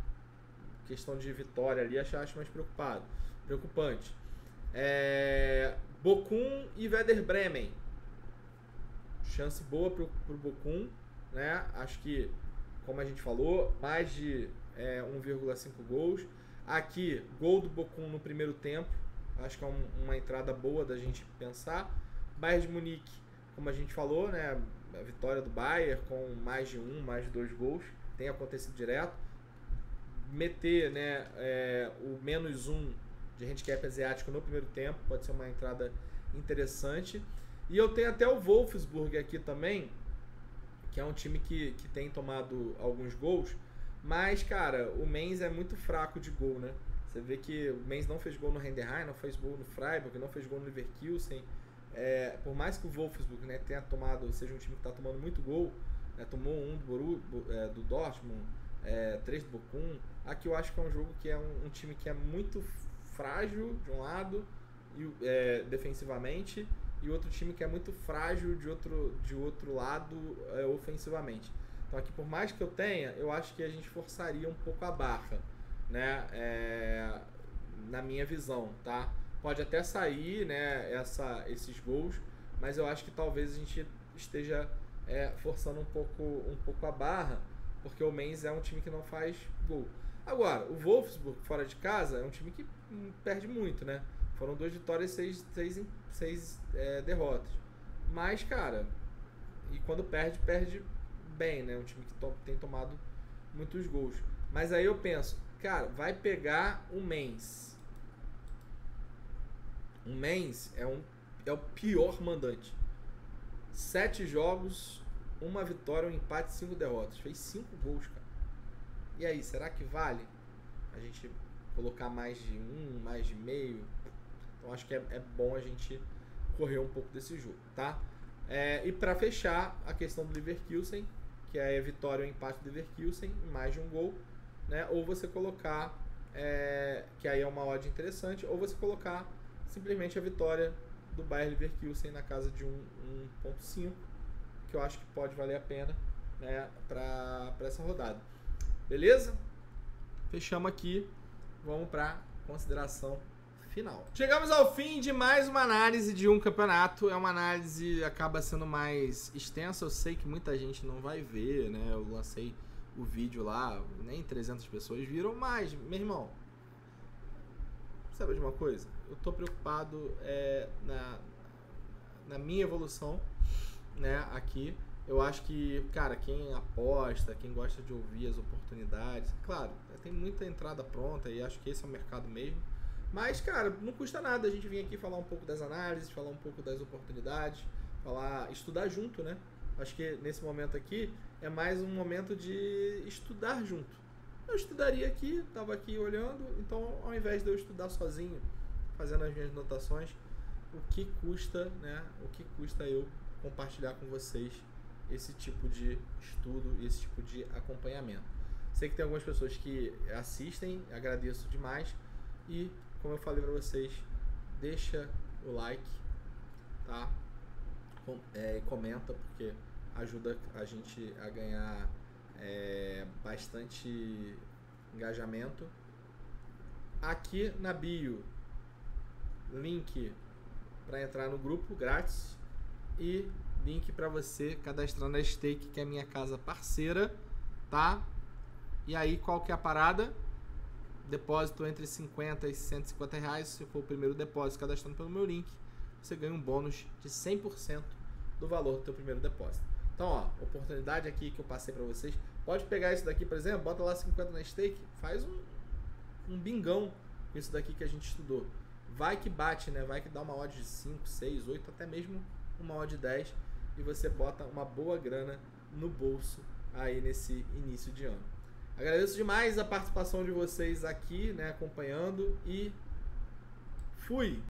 Questão de vitória ali, acho mais preocupante. Bochum e Werder Bremen. Chance boa pro Bochum, né? Acho que, como a gente falou, mais de 1,5 gols. Aqui, gol do Bochum no primeiro tempo, Acho que é uma entrada boa da gente pensar. Bayern de Munique, como a gente falou, né? A vitória do Bayern com mais de mais de 2 gols, tem acontecido direto. Meter, né, o -1 de handicap asiático no primeiro tempo pode ser uma entrada interessante. E eu tenho até o Wolfsburg aqui também, que é um time que tem tomado alguns gols, mas, cara, o Mainz é muito fraco de gol, né? Você vê que o Mainz não fez gol no Heidenheim, não fez gol no Freiburg, não fez gol no Leverkusen. Por mais que o Wolfsburg, né, seja um time que está tomando muito gol, né, tomou um do Dortmund, 3 do Bochum. Aqui eu acho que é um jogo que é um time que é muito frágil de um lado, defensivamente, e outro time que é muito frágil de outro lado, ofensivamente. Então aqui, por mais que eu tenha, eu acho que a gente forçaria um pouco a barra, né, na minha visão, tá? Pode até sair, né, esses gols, mas eu acho que talvez a gente esteja forçando um pouco a barra, porque o Mainz é um time que não faz gol. Agora, o Wolfsburg, fora de casa, é um time que perde muito, né? Foram 2 vitórias e 6 derrotas. Mas, cara, e quando perde bem, né? Um time que tem tomado muitos gols. Mas aí eu penso, cara, vai pegar o Mainz. O Mainz é o pior mandante. 7 jogos, 1 vitória, 1 empate, 5 derrotas. Fez 5 gols, cara. E aí, será que vale a gente colocar mais de 1, mais de meio? Então acho que é bom a gente correr um pouco desse jogo, tá? E para fechar, a questão do Leverkusen, que é a vitória ou empate do Leverkusen, mais de 1 gol, né? Ou você colocar, que aí é uma odd interessante, ou você colocar simplesmente a vitória do Bayer Leverkusen na casa de 1.5, que eu acho que pode valer a pena, né, para essa rodada. Beleza? Fechamos aqui. Vamos para consideração final. Chegamos ao fim de mais uma análise de um campeonato. É uma análise acaba sendo mais extensa. Eu sei que muita gente não vai ver, né? Eu lancei o vídeo lá, nem 300 pessoas viram, mas, meu irmão, sabe de uma coisa? Eu tô preocupado na minha evolução, né, aqui. Eu acho que, cara, quem aposta, quem gosta de ouvir as oportunidades, claro, tem muita entrada pronta e acho que esse é o mercado mesmo. Mas, cara, não custa nada a gente vir aqui falar um pouco das análises, falar um pouco das oportunidades, estudar junto, né? Acho que nesse momento aqui é mais um momento de estudar junto. Eu estudaria aqui, tava aqui olhando, então ao invés de eu estudar sozinho, fazendo as minhas anotações, o que custa, né? O que custa eu compartilhar com vocês esse tipo de estudo e esse tipo de acompanhamento. Sei que tem algumas pessoas que assistem, agradeço demais. E, como eu falei para vocês, deixa o like, tá? Comenta, porque ajuda a gente a ganhar bastante engajamento. Aqui na bio, link para entrar no grupo grátis e link para você cadastrar na Stake, que é a minha casa parceira, tá? E aí, qual que é a parada? Depósito entre 50 e 150 reais. Se for o primeiro depósito cadastrando pelo meu link, você ganha um bônus de 100% do valor do teu primeiro depósito. Então, ó, oportunidade aqui que eu passei para vocês. Pode pegar isso daqui, por exemplo, bota lá 50 na Stake, faz um bingão com isso daqui que a gente estudou. Vai que bate, né? Vai que dá uma odd de 5, 6, 8, até mesmo uma odd de 10, e você bota uma boa grana no bolso aí nesse início de ano. Agradeço demais a participação de vocês aqui, né, acompanhando, e fui!